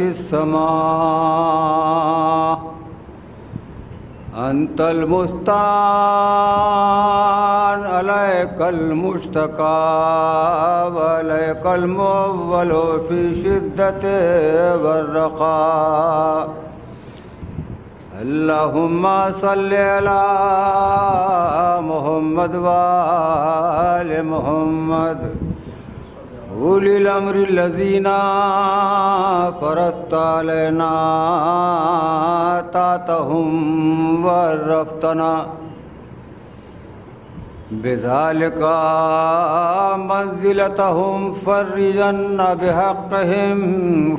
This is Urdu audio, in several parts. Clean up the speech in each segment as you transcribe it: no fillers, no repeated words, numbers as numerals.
السماء أنت المستعان عليك المشتكى وعليك المؤول في شدة والرخاء اللهم صل على محمد وآل محمد أولي الأمر الذين فرضت علينا طاعتهم وعرفتنا بذلك منزلتهم فرجنا بحقهم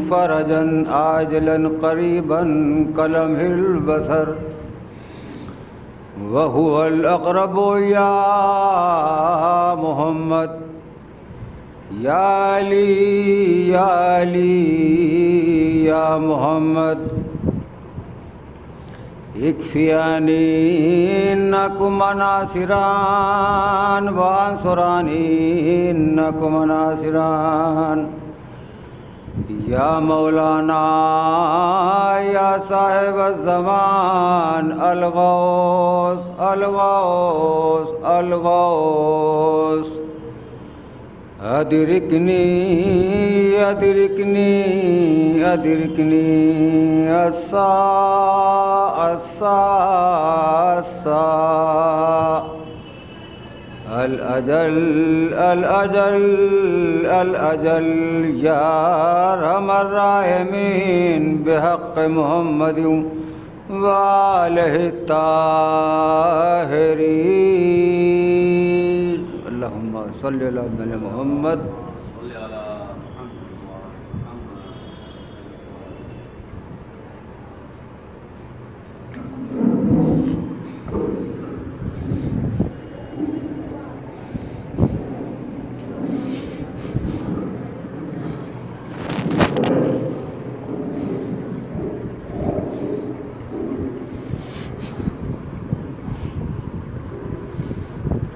فرجا عاجلا قريبا كلمح البصر وهو الأقرب يا محمد یا علی یا علی یا محمد اکفیانی انکم ناصران وانصرانی انکم ناصران یا مولانا یا صاحب الزمان الغوث الغوث الغوث ادرکنی ادرکنی ادرکنی الساعة الساعة الأجل الأجل الأجل يا أرحم الراحمين بحق محمد وآله الطاهرين اللهم صل على محمد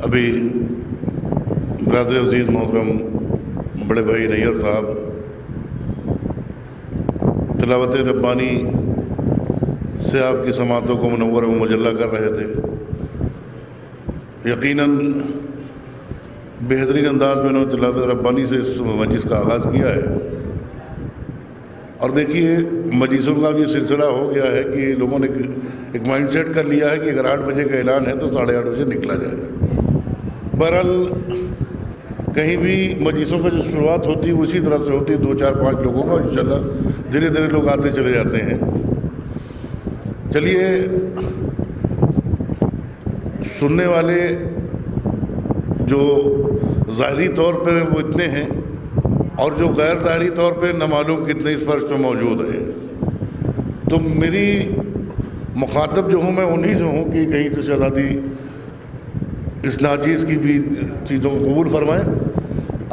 ابھی برادر عزیز محترم بڑے بھائی نیّر صاحب تلاوت ربانی سے آپ کی سماعتوں کو منور و مجلہ کر رہے تھے. یقیناً بہترین انداز میں انہوں نے تلاوت ربانی سے اس مجلس کا آغاز کیا ہے. اور دیکھیے مجلسوں کا بھی سلسلہ ہو گیا ہے کہ لوگوں نے ایک مائنڈ سیٹ کر لیا ہے کہ اگر 8 بجے کا اعلان ہے تو 8:30 بجے نکلا جائے. بہرحال کہیں بھی مجلسوں کا جو شروعات ہوتی ہے اسی طرح سے ہوتی ہے 2 4 5 لوگوں کا, اور انشاءاللہ دھیرے دھیرے لوگ آتے چلے جاتے ہیں. چلیے سننے والے جو ظاہری طور پہ وہ اتنے ہیں اور جو غیر ظاہری طور پہ نہ معلوم کتنے اس فرش پہ موجود ہیں, تو میری مخاطب جو ہوں میں انہی سے ہوں کہ کہیں سے شہزادی اس ناچیز کی بھی چیزوں کو قبول فرمائیں.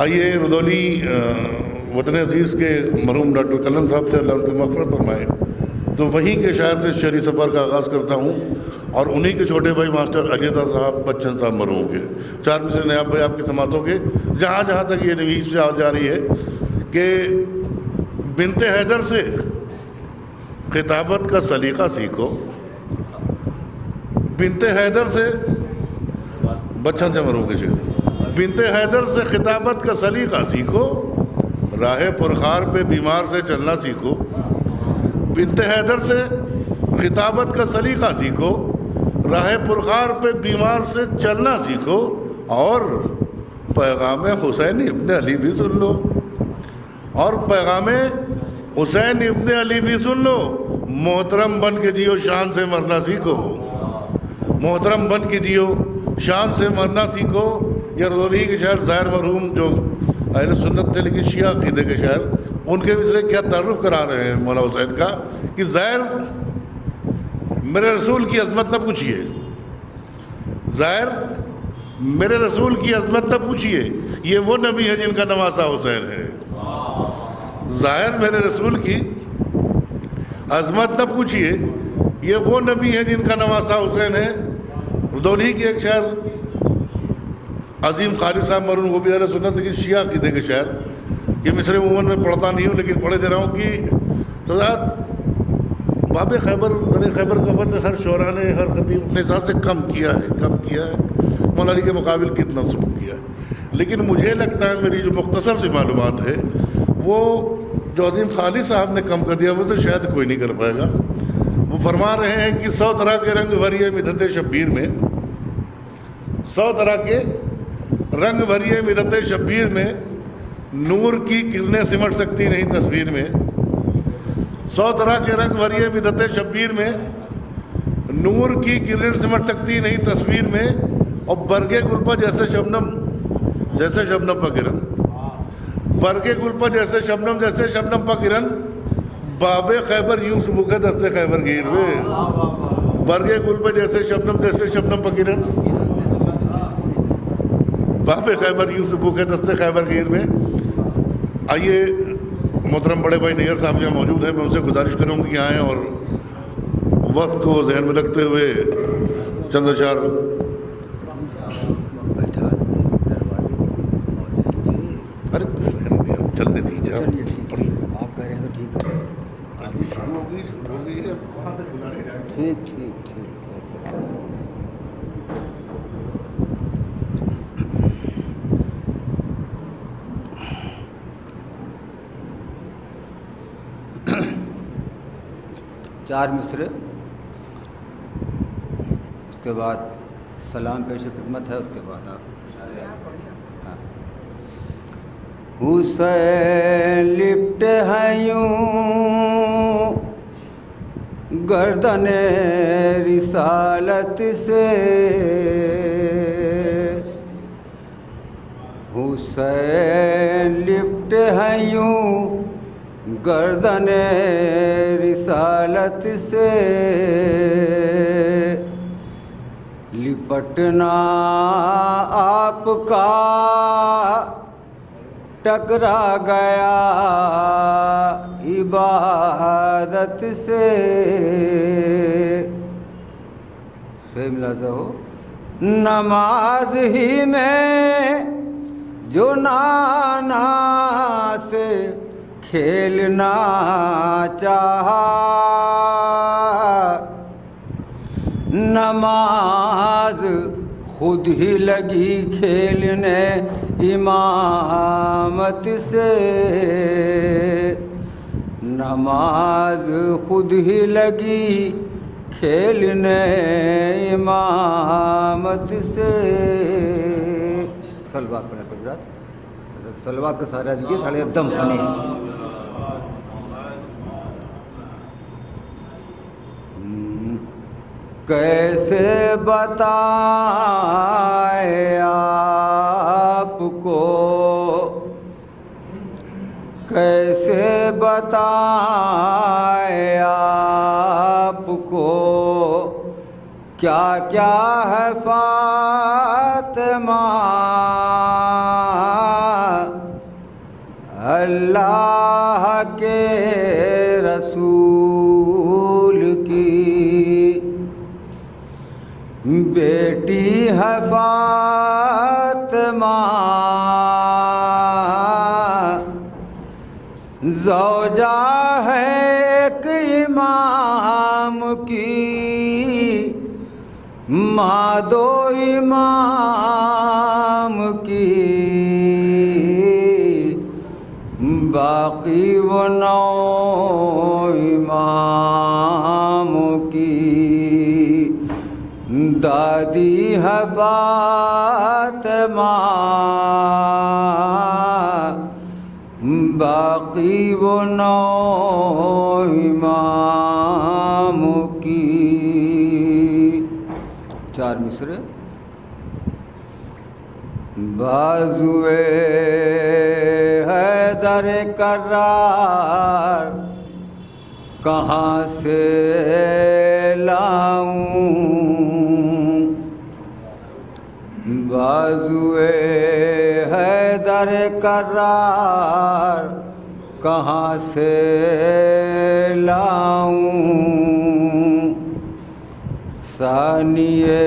آئیے رودولی وطن عزیز کے مرحوم ڈاکٹر کلن صاحب تھے, اللہ ان کی مغفرت فرمائے, تو وہیں کے شاعر سے شعری سفر کا آغاز کرتا ہوں, اور انہی کے چھوٹے بھائی ماسٹر علی رضا صاحب بچن صاحب مرحوم کے 4 مصرے نیاب بھائی آپ کی سماعتوں کے, جہاں جہاں تک یہ نویس سے آ جا رہی ہے کہ بنت حیدر سے خطابت کا سلیقہ سیکھو, بنت حیدر سے بچن سے مرحوم کے شعر, بنت حیدر سے خطابت کا سلیقہ سیکھو, راہ پرخار پہ بیمار سے چلنا سیکھو. بنت حیدر سے خطابت کا سلیقہ سیکھو, راہ پرخار پہ بیمار سے چلنا سیکھو, اور پیغام حسین ابن علی بھی سن لو, اور پیغام حسین ابن علی بھی سن لو. محترم بن کے جیو شان سے مرنا سیکھو, محترم بن کے جیو شان سے مرنا سیکھو. یا رودولی کے شاعر ظاہر مرحوم جو اہل سنت تھے لیکن شیعہ عقیدے کے شاعر, ان کے مصرے کیا تعارف کرا رہے ہیں مولا حسین کا کہ ظاہر میرے رسول کی عظمت نہ پوچھیے, ظاہر میرے رسول کی عظمت نہ پوچھیے, یہ وہ نبی ہے جن کا نواسا حسین ہے. ظاہر میرے رسول کی عظمت نہ پوچھیے, یہ وہ نبی ہے جن کا نواسا حسین ہے. رودولی کے ایک شاعر عظیم خالد صاحب مرحوم, وہ بھی اہل سنت لیکن شیعہ عقیدے کے شاعر, یہ مصرے عموماً میں پڑھتا نہیں ہوں لیکن پڑھے دے رہا ہوں کہ حضرات باب خیبر در خیبر کا فتح ہر شعراء نے ہر خطیب اپنے حساب سے کم کیا ہے مولا علی کے مقابل کتنا سبق کیا ہے، لیکن مجھے لگتا ہے میری جو مختصر سی معلومات ہے وہ جو عظیم خالد صاحب نے کم کر دیا وہ تو شاید کوئی نہیں کر پائے گا۔ وہ فرما رہے ہیں کہ 100 طرح کے رنگ بھریے مدحت شبیر میں، 100 طرح کے رنگ بھریے مدحت شبیر میں نور کی کرنیں سمٹ سکتی نہیں تصویر میں، 100 طرح کے رنگ بھریے مدحت شبیر میں نور کی کرنیں سمٹ سکتی نہیں تصویر میں، اور برگے گل پر جیسے شبنم پا گرن، برگے گل پر جیسے شبنم پا گرن، باب خیبر یوں صبح کے دستے خیبر گیر وے، برگے گل پر جیسے شبنم پا گرن، باب خیبر یوں صبح کے دستے خیبر گیر میں۔ آئیے محترم بڑے بھائی نیئر صاحب یہاں موجود ہیں، میں ان سے گزارش کروں گی کہ آئیں اور وقت کو ذہن میں رکھتے ہوئے چند اشعار۔ ارے رہنے دیا، چلنے دیجیے، آپ کہہ رہے ہیں تو ٹھیک ہے، شروع ہو گئی ہے، وہاں تک بلانے جائیں۔ ٹھیک چار مصرے، اس کے بعد سلام پیش خدمت ہے، اس کے بعد آپ حسین لپٹے ہیں یوں گردن رسالت سے، حسین لپٹے ہیں یوں گردن رسالت سے، لپٹنا آپ کا ٹکرا گیا عبادت سے، ملاحظہ ہو نماز ہی میں جو نانا سے کھیلنا چاہا، نماز خود ہی لگی کھیلنے امامت سے، نماز خود ہی لگی کھیلنے امامت سے۔ سلوات پڑھیں حضرات، سلوات کا سہارا دیجیے، تھوڑے دم بنے۔ کیسے بتائیں آپ کو، کیسے بتائیں آپ کو، کیا کیا ہے فاطمہ اللہ کے رسول کی بیٹی ہے فاطمہ، زوجہ ہے ایک امام کی، ماں دو امام کی، باقی وہ 9 اماموں کی، دادی ہے فاطمہ باقی وہ 9 اماموں کی۔ 4 مصرے۔ بازوئے حیدر کرار کہاں سے لاؤں، بازوئے حیدر کرار کہاں سے لاؤں، ثانیہ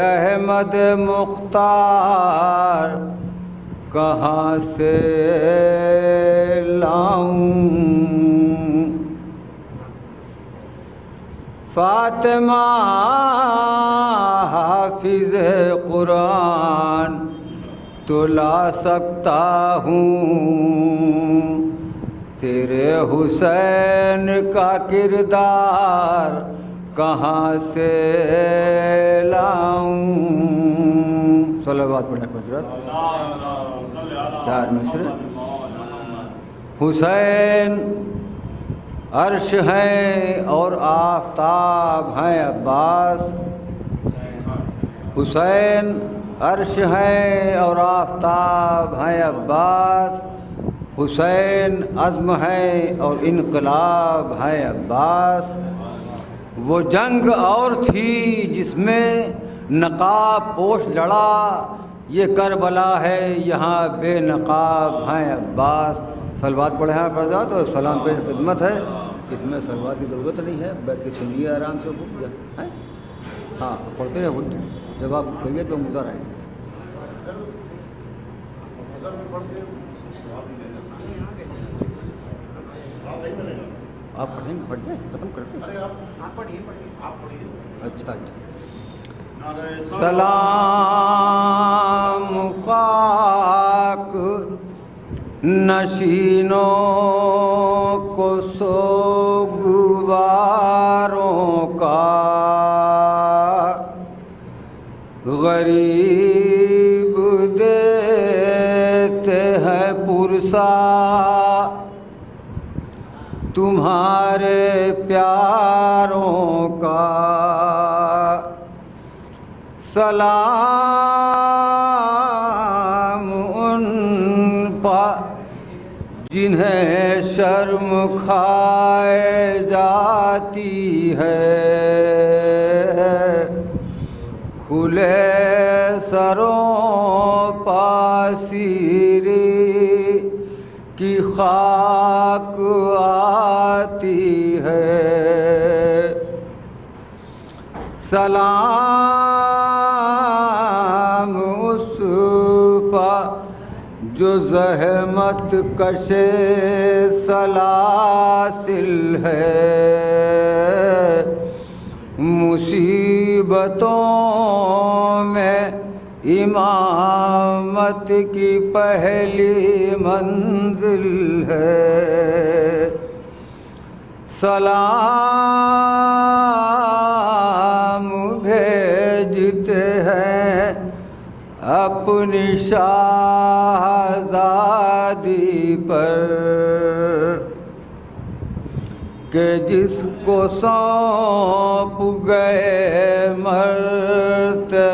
احمد مختار کہاں سے لاؤں، فاطمہ حافظ قرآن تو لا سکتا ہوں، تیرے حسین کا کردار کہاں سے لاؤں؟ صلوات پڑھیں حضرت 4 مصر۔ حسین عرش ہے اور آفتاب ہیں عباس، حسین عرش ہے اور آفتاب ہیں عباس، حسین عزم ہے اور انقلاب ہے عباس۔ وہ جنگ اور تھی جس میں نقاب پوش لڑا، یہ کربلا ہے یہاں بے نقاب ہیں عباس۔ صلوات پڑھیں آپ حضرات، اور سلام پیش خدمت ہے، اس میں صلوات کی ضرورت نہیں ہے، بیٹھ کے سنیے آرام سے۔ ہاں پڑھتے ہیں، جب آپ کہیے تو گزر آئیں گے۔ آپ پڑھیں گے؟ پڑھ جائیں، ختم کرتے ہیں۔ اچھا اچھا۔ سلام خاک نشینوں کو سوگواروں کا، غریب دیتے ہیں پرسا تمہارے پیاروں کا۔ سلام ان پر جنہیں شرم کھائے جاتی ہے، کھلے سروں پاسیری کی خاک آتی ہے۔ سلام اس پر جو زحمت کشے سلاسل ہے، مصیبتوں میں امامت کی پہلی منزل ہے۔ سلام بھیجتے ہیں اپنی شہزادی پر کہ جس کو سونپ گئے مرتے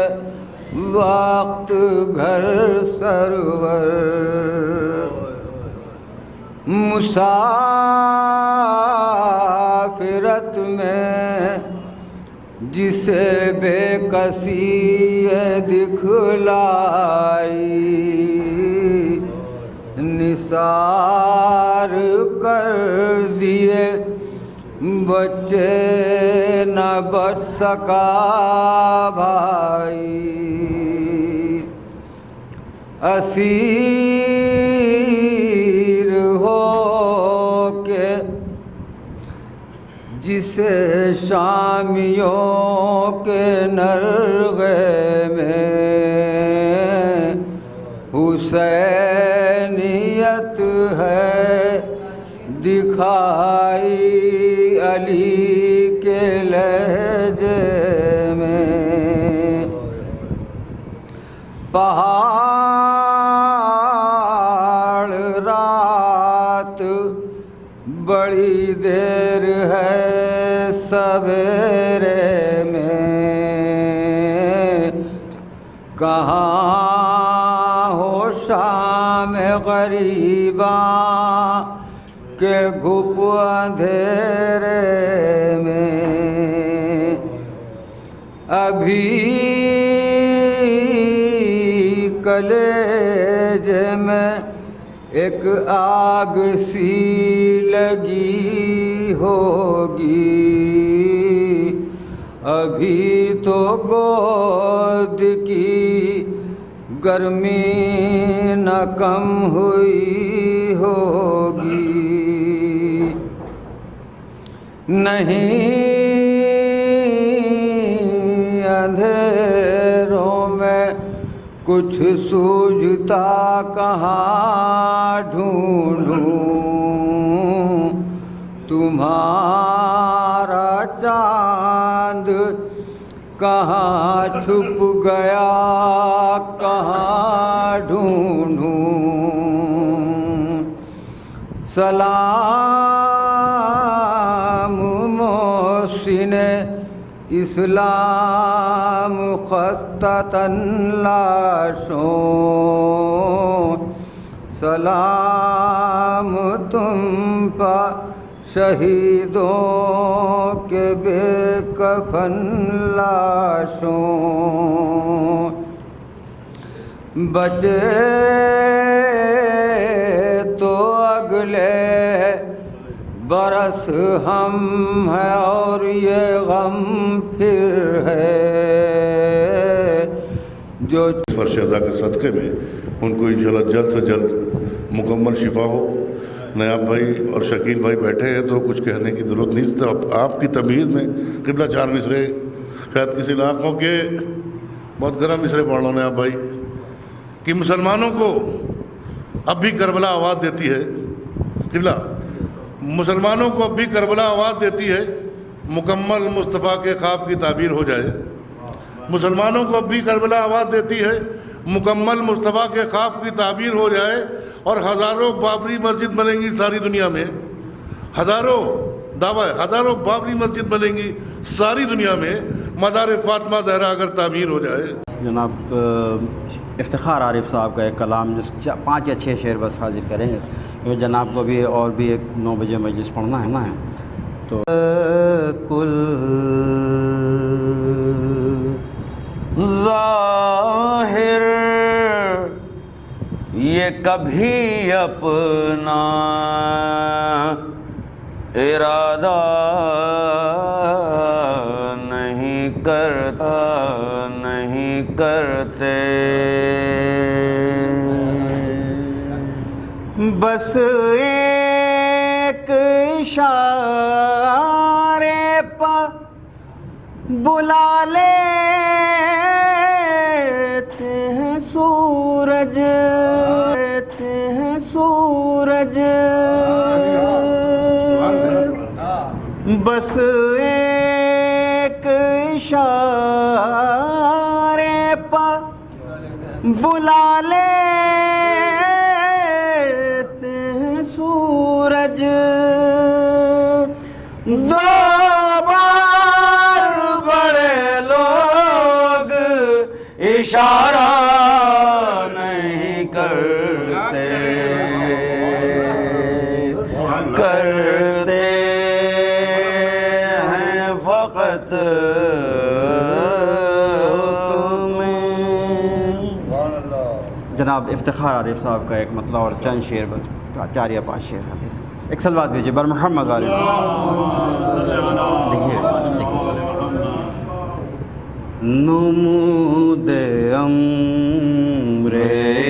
وقت گھر سرور، مسافرت میں جسے بے کسی دکھلائی، نثار کر دیے بچے نہ بچ سکا بھائی، اسیر ہو کے جسے شامیوں کے نرغے میں حسینیت ہے دکھائی علی کے لہجے میں۔ پہاڑ رات بڑی دیر ہے سویرے میں، کہاں ہو شام غریباں کے گھپ اندھیرے میں، ابھی کلیجے میں ایک آگ سی لگی ہوگی، ابھی تو گود کی گرمی نہ کم ہوئی ہوگی، نہیں اندھیروں میں کچھ سوجھتا کہاں ڈھونڈوں، تمہارا چاند کہاں چھپ گیا کہاں ڈھونڈوں۔ سلام محسن اسلام خستتاً لاشوں، سلام تم پر شہیدوں کے بے کفن لاشوں، بچے تو اگلے برس ہم ہیں اور یہ غم پھر ہے جو فرش ازا کے صدقے میں ان کو انشاءاللہ جلد سے جلد مکمل شفا ہو۔ نیاب بھائی اور شکیل بھائی بیٹھے ہیں تو کچھ کہنے کی ضرورت نہیں، تو آپ کی تمہید میں قبلہ 4 مصرے شاید کسی علاقوں کے بہت گرم مصرے پڑھ لو نیاب بھائی کہ مسلمانوں کو اب بھی کربلا آواز دیتی ہے، قبلہ مسلمانوں کو اب بھی کربلا آواز دیتی ہے، مکمل مصطفیٰ کے خواب کی تعبیر ہو جائے۔ مسلمانوں کو اب بھی کربلا آواز دیتی ہے، مکمل مصطفیٰ کے خواب کی تعبیر ہو جائے، اور ہزاروں بابری مسجد بنیں گی ساری دنیا میں، ہزاروں دعویٰ ہے، ہزاروں بابری مسجد بنیں گی ساری دنیا میں، مزار فاطمہ زہرا اگر تعمیر ہو جائے۔ جناب افتخار عارف صاحب کا ایک کلام جس 5 یا 6 شعر بس حاضر کریں گے، کیونکہ جناب کو بھی اور بھی 9 بجے مجلس پڑھنا ہے نا، تو کل ظاہر یہ کبھی اپنا ارادہ نہیں کرتے، بس ایک اشارے پر بلا لیتے ہیں سورج، بس ایک اشارے پر بلا لیتے ہیں سورج، 2 بار بڑے لوگ اشارہ نہیں کرتے ہیں فقط جناب افتخار عارف صاحب کا ایک مطلب اور چند شعر بس 4 یا 5 شعر حاضر۔ ایک سلوات بھیجیے بر محمد عارف۔ نمود امر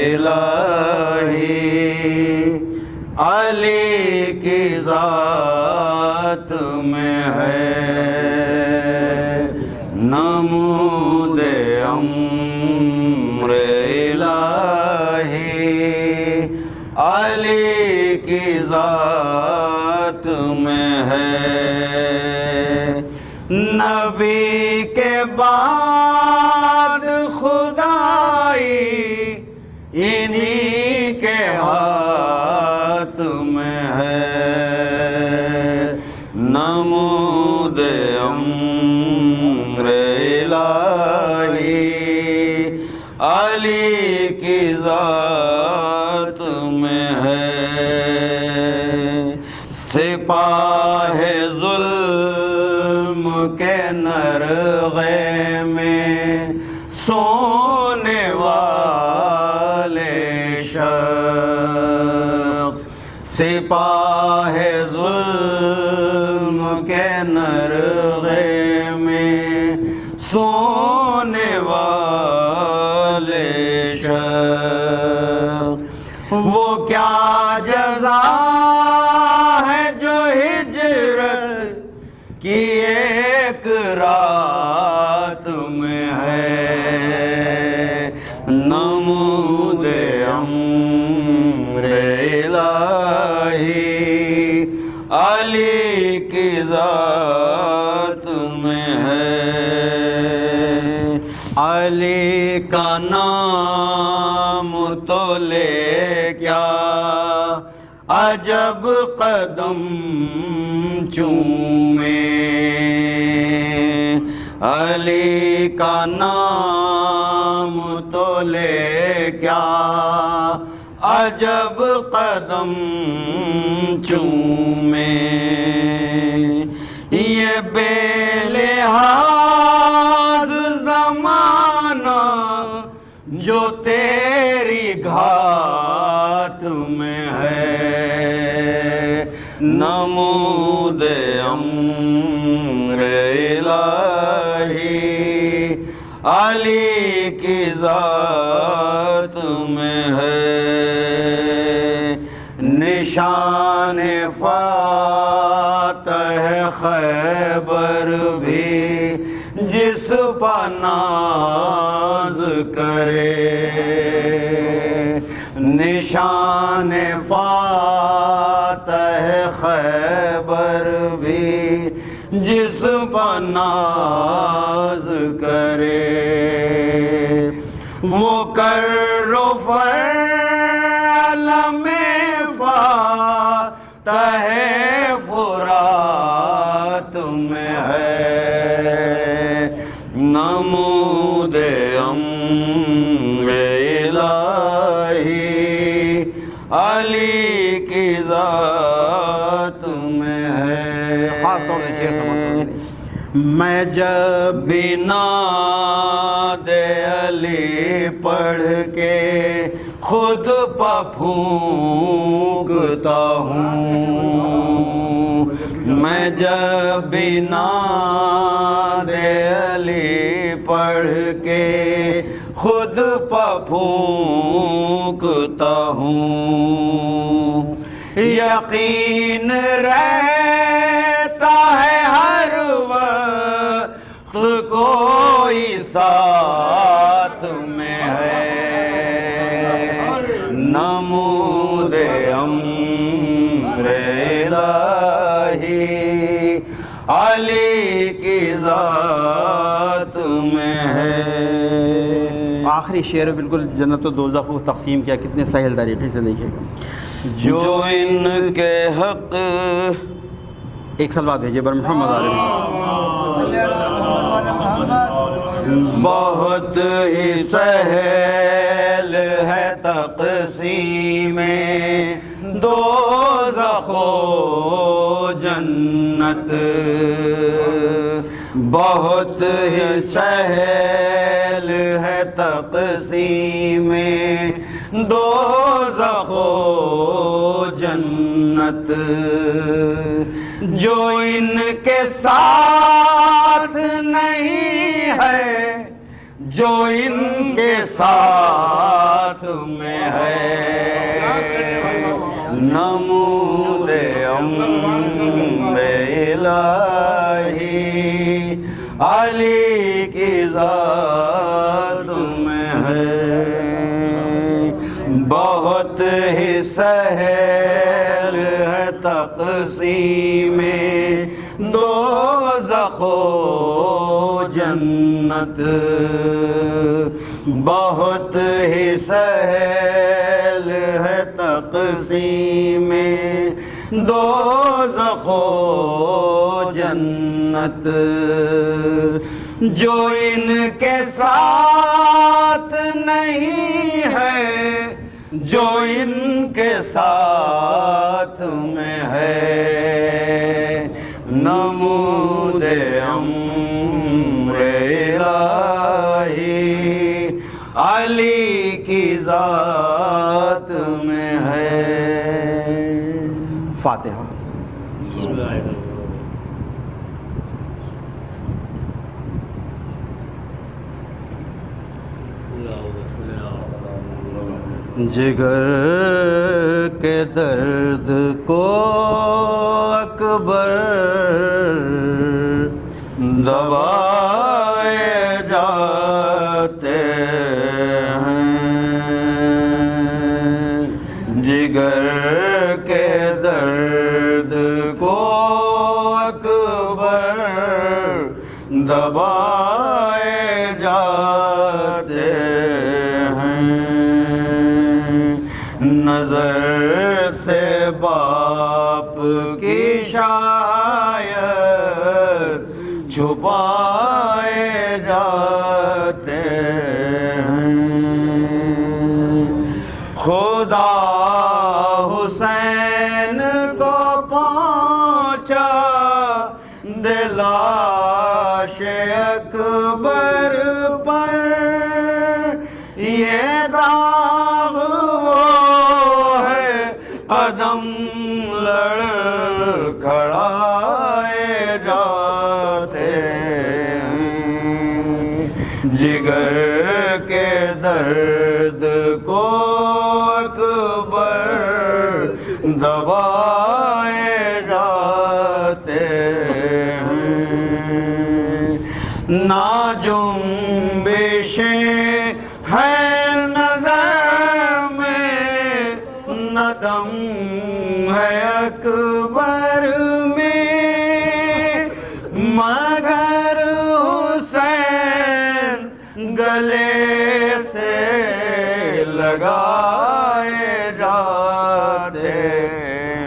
الہی علی کی ذات میں ہے، نمود امر الہی علی کی ذات میں ہے، نبی کے بعد خدائی انہی کے ہاتھ میں ہے، نمود امر الہی علی کی ذات میں ہے، سپاہ ظلم کے نرغے میں سونے والے شخص، سپاہ ظلم کے نرغے میں سونے والے شخص، وہ کیا جزا ہے جو ہجرت کی ایک رات میں علی کی ذات میں ہے، علی کا نام تو لے کیا عجب قدم چومے، علی کا نام تو لے کیا عجب قدم چومے، یہ بے لحاظ زمانہ جو تیری گھات میں ہے، نمود امر الہی علی کی ذات میں ہے، نشان فاتح خیبر بھی جس پر ناز کرے، نشان فاتح خیبر بھی جس پر ناز کرے، وہ کر و فعل میں فاتح فرات میں ہے، نمود امر الہی علی کی ذات میں ہے۔ خاص طور سے شعر سمجھتے ہیں، میں جب بھی ناد علی پڑھ کے خود پھونکتا ہوں، میں جب بھی ناد علی پڑھ کے خود پھونکتا ہوں، یقین رہتا ہے ہر وقت کوئی ساتھ میں ہے، نمود امر الہی علی کی ذات میں ہے۔ آخری شعر بالکل جنت و دوزخ کو تقسیم کیا، کتنے سہل طریقے سے دیکھیں، جو ان کے حق ایک سال بعد بھیجے بر محمد علیہ بہت ہی سہل ہے تقسیم دوزخ و جنت، بہت ہی سہل ہے تقسیم دوزخ و جنت، جو ان کے ساتھ نہیں ہے، جو ان کے ساتھ میں ہے، نمود امر الہی علی کی ذات میں ہے، بہت ہی سہل ہے تقسیم دوزخ و جنت، بہت ہی سہل ہے تقسیم دوزخ و جنت، جو ان کے ساتھ نہیں ہے، جو ان کے ساتھ میں ہے، نمود امر الہی علی کی ذات میں ہے۔ فاتحہ۔ جگر کے درد کو اکبر دبائے جاتے ہیں، جگر کے درد کو اکبر دبائے جاتے ہیں، نظر سے باپ کی شاید چھپائے جاتے ہیں۔ خدا حسین کو پہنچا دلاش اکبر پر، یہ داغ وہ ہے عدم لڑکھڑائے جاتے ہیں، جگر کے درد کو اکبر دبائے جاتے ہیں، نہ جنبشیں ہے نظر میں، نہ دم ہے اکبر میں، مگر حسین گلے سے لگائے جاتے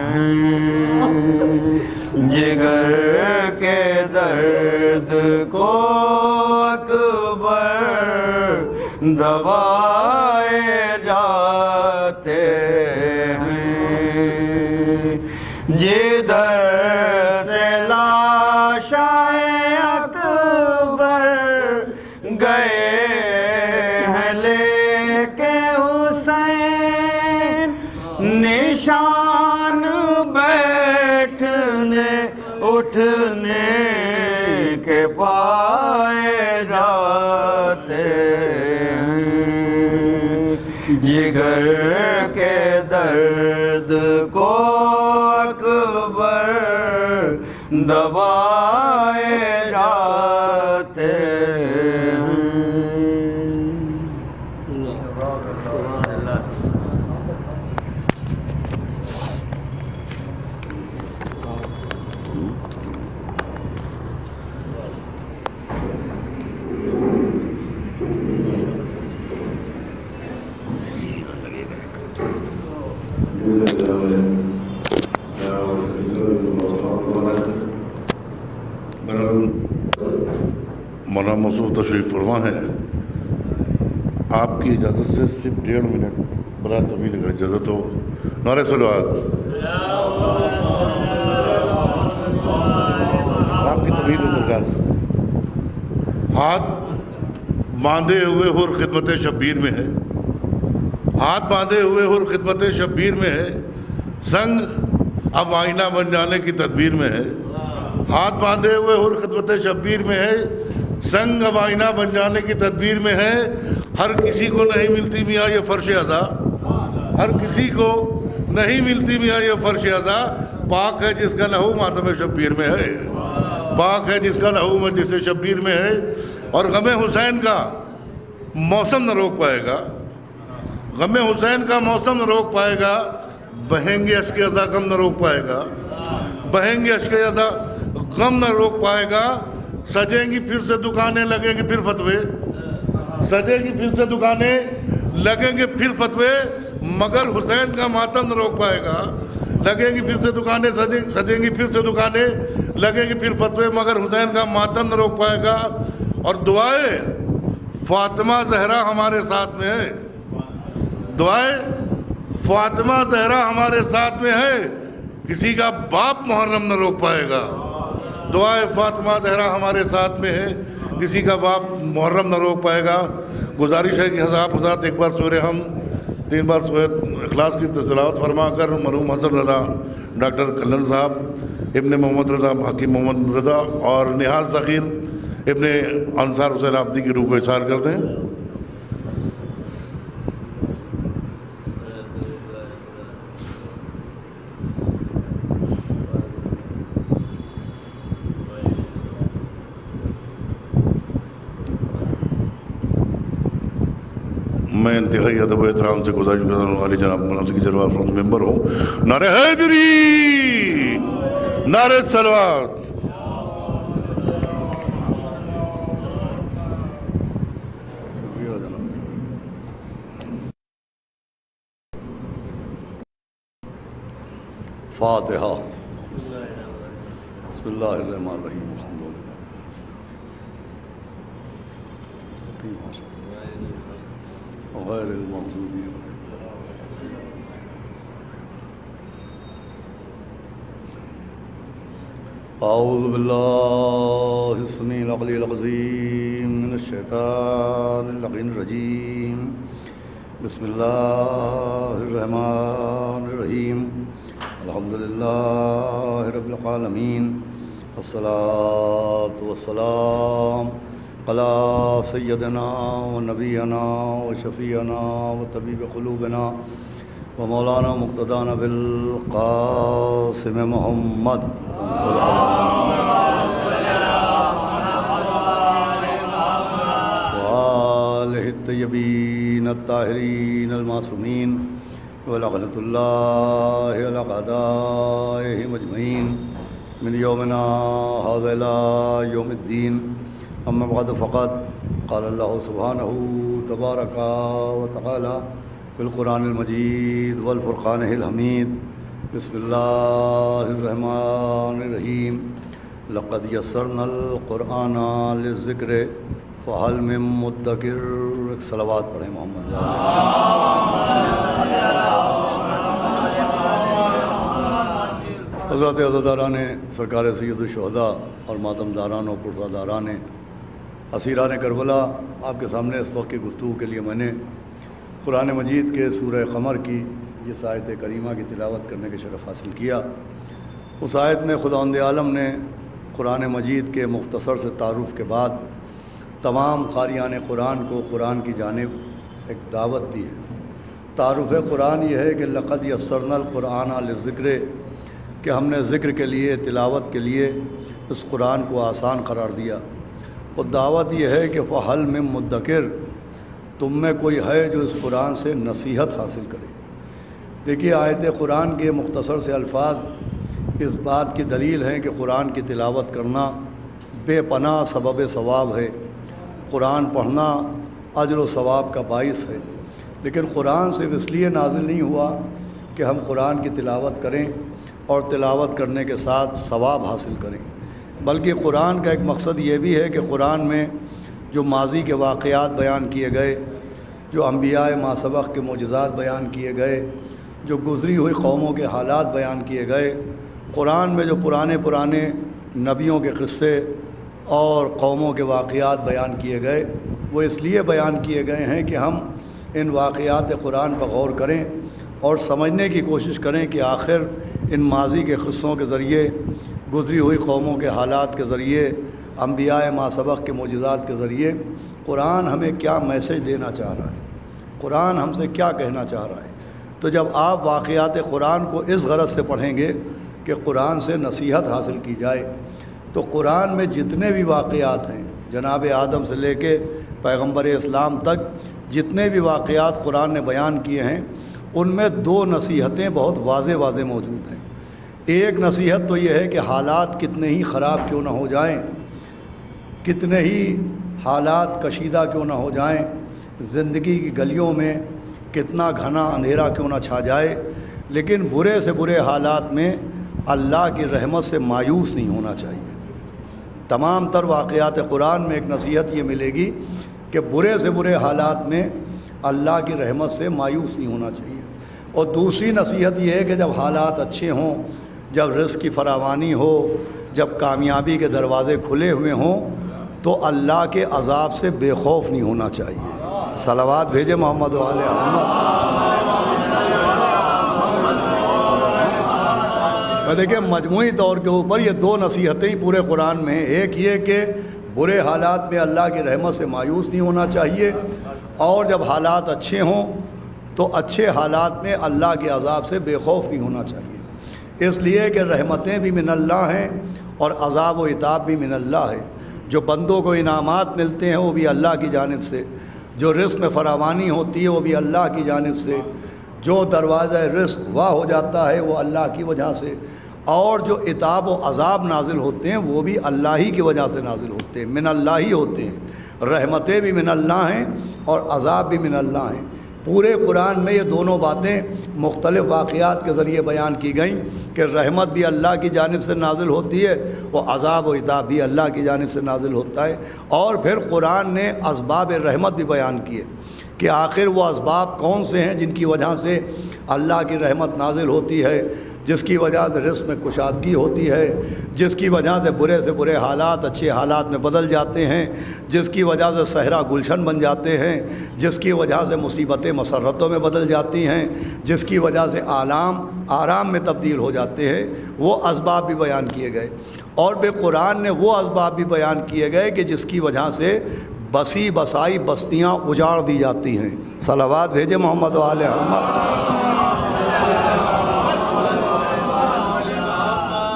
ہیں، جگر کے درد کو اکبر دبائے جاتے ہیں، جدھر سے لاشائے اکبر گئے ہیں لے کے حسین، نشان بیٹھنے اٹھنے کے پائے جاتے ہیں، جگر کے درد کو اکبر دبائے جاتے ہیں۔ مولانا موصوف تشریف فرما ہے، آپ کی اجازت سے صرف 1.5 منٹ برائے طویل اگر اجازت ہو۔ نعرہ صلوات، آپ کی طویل سرکار، ہاتھ باندھے ہوئے حر خدمت شبیر میں ہے، ہاتھ باندھے ہوئے حر خدمت شبیر میں ہے، سنگ اب آئینہ بن جانے کی تدبیر میں ہے، ہاتھ باندھے ہوئے حر خدمت شبیر میں ہے، سنگ اب آئینہ بن جانے کی تدبیر میں ہے، ہر کسی کو نہیں ملتی میاں یہ فرش عزا، ہر کسی کو نہیں ملتی میاں یہ فرش عزا، پاک ہے جس کا لہو ماتم شبیر میں ہے، پاک ہے جس کا لہو مجلس شبیر میں ہے، اور غم حسین کا موسم نہ روک پائے گا، غم حسین کا موسم نہ روک پائے گا، بہیں گے اشک عزا غم نہ روک پائے گا، بہیں گے اشک عزا غم نہ روک پائے گا، سجیں گی پھر سے دکانیں لگیں گے پھر فتوے، سجیں گی پھر سے دکانیں لگیں گے پھر فتوے، مگر حسین کا ماتم نہ روک پائے گا، لگیں گی پھر سے دکانیں سجیں گی پھر سے دکانیں لگیں گی پھر فتوے، مگر حسین کا ماتم نہ روک پائے گا، اور دعائے فاطمہ زہرا ہمارے ساتھ میں ہے، دعائے فاطمہ زہرا ہمارے ساتھ میں ہے، کسی کا باپ محرم نہ روک پائے گا، دعائے فاطمہ زہرا ہمارے ساتھ میں ہے، کسی کا باپ محرم نہ روک پائے گا۔ گزارش ہے کہ حضرات ایک بار سورہ ہم 3 بار سورہ اخلاص کی تلاوت فرما کر مرحوم حسن رضا ڈاکٹر کلن صاحب، ابن محمد رضا حکیم محمد رضا اور نہال صغیر ابن انصار حسین عابدی کی روح کو اظہار کر دیں۔ میں انتہائی ادب و احترام سے گزارش کرنے والی جناب مولانا کی جلوہ افروز ممبر ہوں۔ نعرہ حیدری، نعرہ صلوات۔ الفاتحہ۔ بسم اللہ الرحمن الرحیم، الحمد للہ غیر المغضوب علیہم۔ اعوذ باللہ السمیع العلیم العظیم من الشیطان اللعین الرجیم، بسم اللہ الرحمن الرحیم، الحمد للہ رب العالمین، والصلاة والسلام علی سیدنا و نبینا و شفیعنا و طبیب قلوبنا و مولانا مقتدانا بالقاسم محمد صلی اللہ وآلہ الطیبین الطاہرین المعصومین ولعنۃ اللہ علی اعدائہم اجمعین من یومنا ھذا الی یوم الدین، اما بعد فقط قال اللہ سبحانہ تبارک و تعالی فی القرآن المجید والفرقان الحمید، بسم اللہ الرحمن الرحیم، لقد یسرنا القرآن للذکر فہل من مدکر۔ صلوات پڑھیں محمد۔ حضرات عزاداران سرکار سید الشہداء اور ماتم داران و پرسہ داران اسیران کربلا، آپ کے سامنے اس وقت کی گفتگو کے لیے میں نے قرآن مجید کے سورہ قمر کی جس آیت کریمہ کی تلاوت کرنے کے شرف حاصل کیا۔ اس آیت میں خداوند عالم نے قرآن مجید کے مختصر سے تعارف کے بعد تمام قاریان قرآن کو قرآن کی جانب ایک دعوت دی ہے۔ تعارف قرآن یہ ہے کہ لقد یسرنا القرآن للذکر، کہ ہم نے ذکر کے لیے، تلاوت کے لیے اس قرآن کو آسان قرار دیا، اور دعوت یہ ہے کہ فہل من مدکر، تم میں کوئی ہے جو اس قرآن سے نصیحت حاصل کرے۔ دیکھیے آیت قرآن کے مختصر سے الفاظ اس بات کی دلیل ہیں کہ قرآن کی تلاوت کرنا بے پناہ سبب ثواب ہے، قرآن پڑھنا اجر و ثواب کا باعث ہے۔ لیکن قرآن صرف اس لیے نازل نہیں ہوا کہ ہم قرآن کی تلاوت کریں اور تلاوت کرنے کے ساتھ ثواب حاصل کریں، بلکہ قرآن کا ایک مقصد یہ بھی ہے کہ قرآن میں جو ماضی کے واقعات بیان کیے گئے، جو انبیاء ما سبق کے معجزات بیان کیے گئے، جو گزری ہوئی قوموں کے حالات بیان کیے گئے، قرآن میں جو پرانے نبیوں کے قصے اور قوموں کے واقعات بیان کیے گئے، وہ اس لیے بیان کیے گئے ہیں کہ ہم ان واقعات قرآن پر غور کریں اور سمجھنے کی کوشش کریں کہ آخر ان ماضی کے قصوں کے ذریعے، گزری ہوئی قوموں کے حالات کے ذریعے، انبیاء ما سبق کے معجزات کے ذریعے قرآن ہمیں کیا میسج دینا چاہ رہا ہے، قرآن ہم سے کیا کہنا چاہ رہا ہے۔ تو جب آپ واقعات قرآن کو اس غرض سے پڑھیں گے کہ قرآن سے نصیحت حاصل کی جائے، تو قرآن میں جتنے بھی واقعات ہیں، جناب آدم سے لے کے پیغمبر اسلام تک جتنے بھی واقعات قرآن نے بیان کیے ہیں، ان میں دو نصیحتیں بہت واضح موجود ہیں۔ ایک نصیحت تو یہ ہے کہ حالات کتنے ہی خراب کیوں نہ ہو جائیں، کتنے ہی حالات کشیدہ کیوں نہ ہو جائیں، زندگی کی گلیوں میں کتنا گھنا اندھیرا کیوں نہ چھا جائے، لیکن برے سے برے حالات میں اللہ کی رحمت سے مایوس نہیں ہونا چاہیے۔ تمام تر واقعات قرآن میں ایک نصیحت یہ ملے گی کہ برے سے برے حالات میں اللہ کی رحمت سے مایوس نہیں ہونا چاہیے۔ اور دوسری نصیحت یہ ہے کہ جب حالات اچھے ہوں، جب رزق کی فراوانی ہو، جب کامیابی کے دروازے کھلے ہوئے ہوں، تو اللہ کے عذاب سے بے خوف نہیں ہونا چاہیے۔ صلوات بھیجے محمد والے محمد۔ دیکھیں مجموعی طور کے اوپر یہ دو نصیحتیں پورے قرآن میں ہیں۔ ایک یہ کہ برے حالات میں اللہ کی رحمت سے مایوس نہیں ہونا چاہیے، اور جب حالات اچھے ہوں تو اچھے حالات میں اللہ کے عذاب سے بے خوف نہیں ہونا چاہیے، اس لیے کہ رحمتیں بھی من اللہ ہیں اور عذاب و عتاب بھی من اللہ ہے۔ جو بندوں کو انعامات ملتے ہیں وہ بھی اللہ کی جانب سے، جو رزق میں فراوانی ہوتی ہے وہ بھی اللہ کی جانب سے، جو دروازہ رزق واہ ہو جاتا ہے وہ اللہ کی وجہ سے، اور جو عتاب و عذاب نازل ہوتے ہیں وہ بھی اللہ ہی کی وجہ سے نازل ہوتے ہیں، من اللہ ہی ہوتے ہیں۔ رحمتیں بھی من اللہ ہیں اور عذاب بھی من اللہ ہیں۔ پورے قرآن میں یہ دونوں باتیں مختلف واقعات کے ذریعے بیان کی گئیں کہ رحمت بھی اللہ کی جانب سے نازل ہوتی ہے، وہ عذاب و عتاب بھی اللہ کی جانب سے نازل ہوتا ہے۔ اور پھر قرآن نے اسباب رحمت بھی بیان کیے کہ آخر وہ اسباب کون سے ہیں جن کی وجہ سے اللہ کی رحمت نازل ہوتی ہے، جس کی وجہ سے رزق میں کشادگی ہوتی ہے، جس کی وجہ سے برے برے حالات اچھے حالات میں بدل جاتے ہیں، جس کی وجہ سے صحرا گلشن بن جاتے ہیں، جس کی وجہ سے مصیبتیں مسرتوں میں بدل جاتی ہیں، جس کی وجہ سے آرام میں تبدیل ہو جاتے ہیں، وہ اسباب بھی بیان کیے گئے۔ اور پھر قرآن نے وہ اسباب بھی بیان کیے گئے کہ جس کی وجہ سے بسی بسائی بستیاں اجاڑ دی جاتی ہیں۔ صلوات بھیجے محمد و آل محمد۔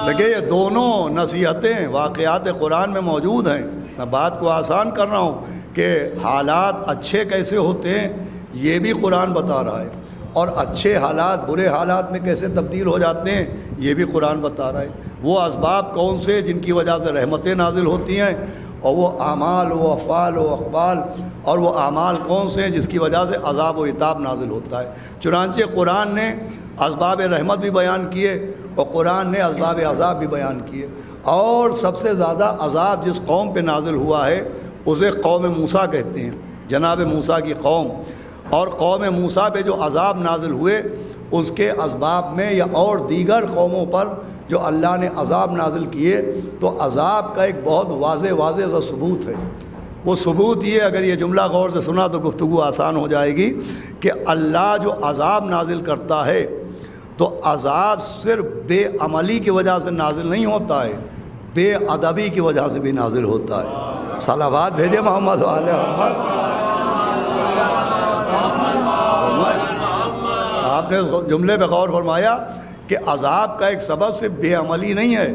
دیکھیے یہ دونوں نصیحتیں واقعات قرآن میں موجود ہیں۔ میں بات کو آسان کر رہا ہوں کہ حالات اچھے کیسے ہوتے ہیں یہ بھی قرآن بتا رہا ہے، اور اچھے حالات برے حالات میں کیسے تبدیل ہو جاتے ہیں یہ بھی قرآن بتا رہا ہے۔ وہ اسباب کون سے جن کی وجہ سے رحمتیں نازل ہوتی ہیں، اور وہ اعمال و افعال و اقوال، اور وہ اعمال کون سے ہیں جس کی وجہ سے عذاب و عتاب نازل ہوتا ہے۔ چنانچہ قرآن نے اسباب رحمت بھی بیان کیے اور قرآن نے اسباب عذاب بھی بیان کیے۔ اور سب سے زیادہ عذاب جس قوم پہ نازل ہوا ہے اسے قوم موسیٰ کہتے ہیں، جناب موسیٰ کی قوم۔ اور قوم موسیٰ پہ جو عذاب نازل ہوئے اس کے اسباب میں یا اور دیگر قوموں پر جو اللہ نے عذاب نازل کیے، تو عذاب کا ایک بہت واضح سا ثبوت ہے۔ وہ ثبوت یہ، اگر یہ جملہ غور سے سنا تو گفتگو آسان ہو جائے گی، کہ اللہ جو عذاب نازل کرتا ہے تو عذاب صرف بے عملی کی وجہ سے نازل نہیں ہوتا ہے، بے ادبی کی وجہ سے بھی نازل ہوتا ہے۔ صلوات بھیجے محمد و آل محمد۔ آپ نے جملے پہ غور فرمایا کہ عذاب کا ایک سبب صرف بے عملی نہیں ہے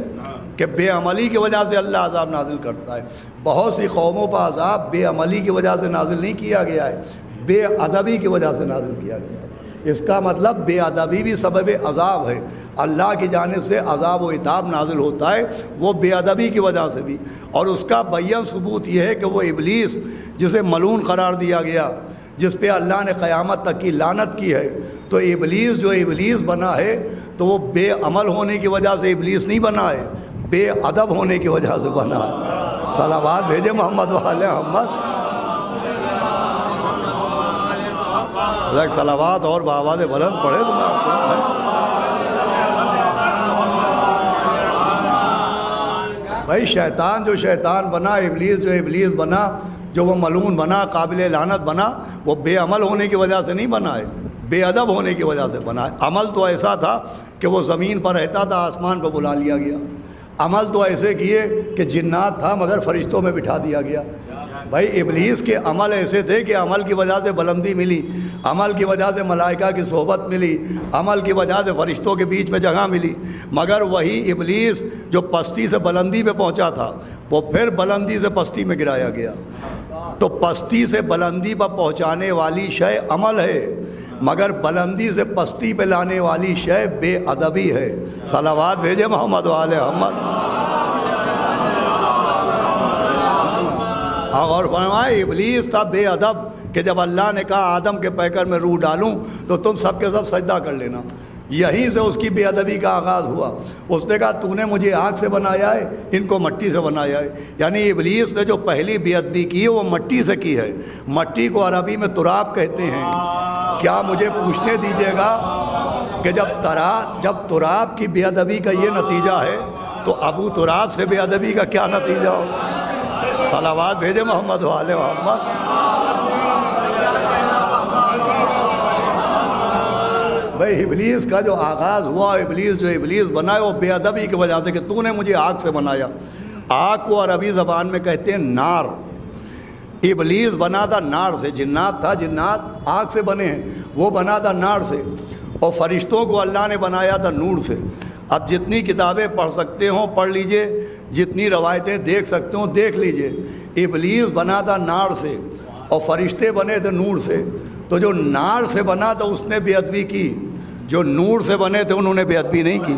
کہ بے عملی کی وجہ سے اللہ عذاب نازل کرتا ہے۔ بہت سی قوموں پر عذاب بے عملی کی وجہ سے نازل نہیں کیا گیا ہے، بے ادبی کی وجہ سے نازل کیا گیا ہے۔ اس کا مطلب بے ادبی بھی سبب عذاب ہے۔ اللہ کی جانب سے عذاب و عتاب نازل ہوتا ہے، وہ بے ادبی کی وجہ سے بھی۔ اور اس کا بیان ثبوت یہ ہے کہ وہ ابلیس جسے ملعون قرار دیا گیا، جس پہ اللہ نے قیامت تک کی لعنت کی ہے، تو ابلیس جو ابلیس بنا ہے تو وہ بے عمل ہونے کی وجہ سے ابلیس نہیں بنا ہے، بے ادب ہونے کی وجہ سے بنا ہے۔ صلوات بھیجے محمد و آل محمد۔ صلوات اور بآواز بلند پڑھے تو بھائی شیطان جو شیطان بنا، ابلیس جو ابلیس بنا، جو وہ ملعون بنا، قابل لعنت بنا، وہ بے عمل ہونے کی وجہ سے نہیں بنا ہے، بے ادب ہونے کی وجہ سے بنا ہے۔ عمل تو ایسا تھا کہ وہ زمین پر رہتا تھا، آسمان پہ بلا لیا گیا۔ عمل تو ایسے کیے کہ جنات تھا مگر فرشتوں میں بٹھا دیا گیا۔ بھائی ابلیس کے عمل ایسے تھے کہ عمل کی وجہ سے بلندی ملی، عمل کی وجہ سے ملائکہ کی صحبت ملی، عمل کی وجہ سے فرشتوں کے بیچ میں جگہ ملی، مگر وہی ابلیس جو پستی سے بلندی پہ پہنچا تھا وہ پھر بلندی سے پستی میں گرایا گیا۔ تو پستی سے بلندی پر پہنچانے والی شے عمل ہے، مگر بلندی سے پستی پہ لانے والی شے بے ادبی ہے۔ صلوات بھیجے محمد و آل محمد۔ اور فرمائے ابلیس تھا بے ادب کہ جب اللہ نے کہا آدم کے پیکر میں روح ڈالوں تو تم سب کے سب سجدہ کر لینا، یہیں سے اس کی بے ادبی کا آغاز ہوا۔ اس نے کہا تو نے مجھے آگ سے بنایا ہے، ان کو مٹی سے بنایا ہے۔ یعنی ابلیس نے جو پہلی بے ادبی کی ہے وہ مٹی سے کی ہے۔ مٹی کو عربی میں تراب کہتے ہیں۔ کیا مجھے پوچھنے دیجیے گا کہ جب تراب کی بے ادبی کا یہ نتیجہ ہے تو ابو تراب سے بے ادبی کا کیا نتیجہ ہوگا؟ صلوات بھیجے محمد و آل محمد۔ بھائی ابلیس کا جو آغاز ہوا، ابلیس جو ابلیس بنا ہے وہ بے ادبی کی وجہ سے کہ تو نے مجھے آگ سے بنایا۔ آگ کو عربی زبان میں کہتے ہیں نار۔ ابلیس بنا تھا نار سے، جنات تھا، جنات آگ سے بنے ہیں، وہ بنا تھا نار سے، اور فرشتوں کو اللہ نے بنایا تھا نور سے۔ اب جتنی کتابیں پڑھ سکتے ہوں پڑھ لیجئے، جتنی روایتیں دیکھ سکتے ہوں دیکھ لیجئے۔ ابلیس بنا تھا نار سے اور فرشتے بنے تھے نور سے۔ تو جو نار سے بنا تھا اس نے بے ادبی کی، جو نور سے بنے تھے انہوں نے بے ادبی نہیں کی۔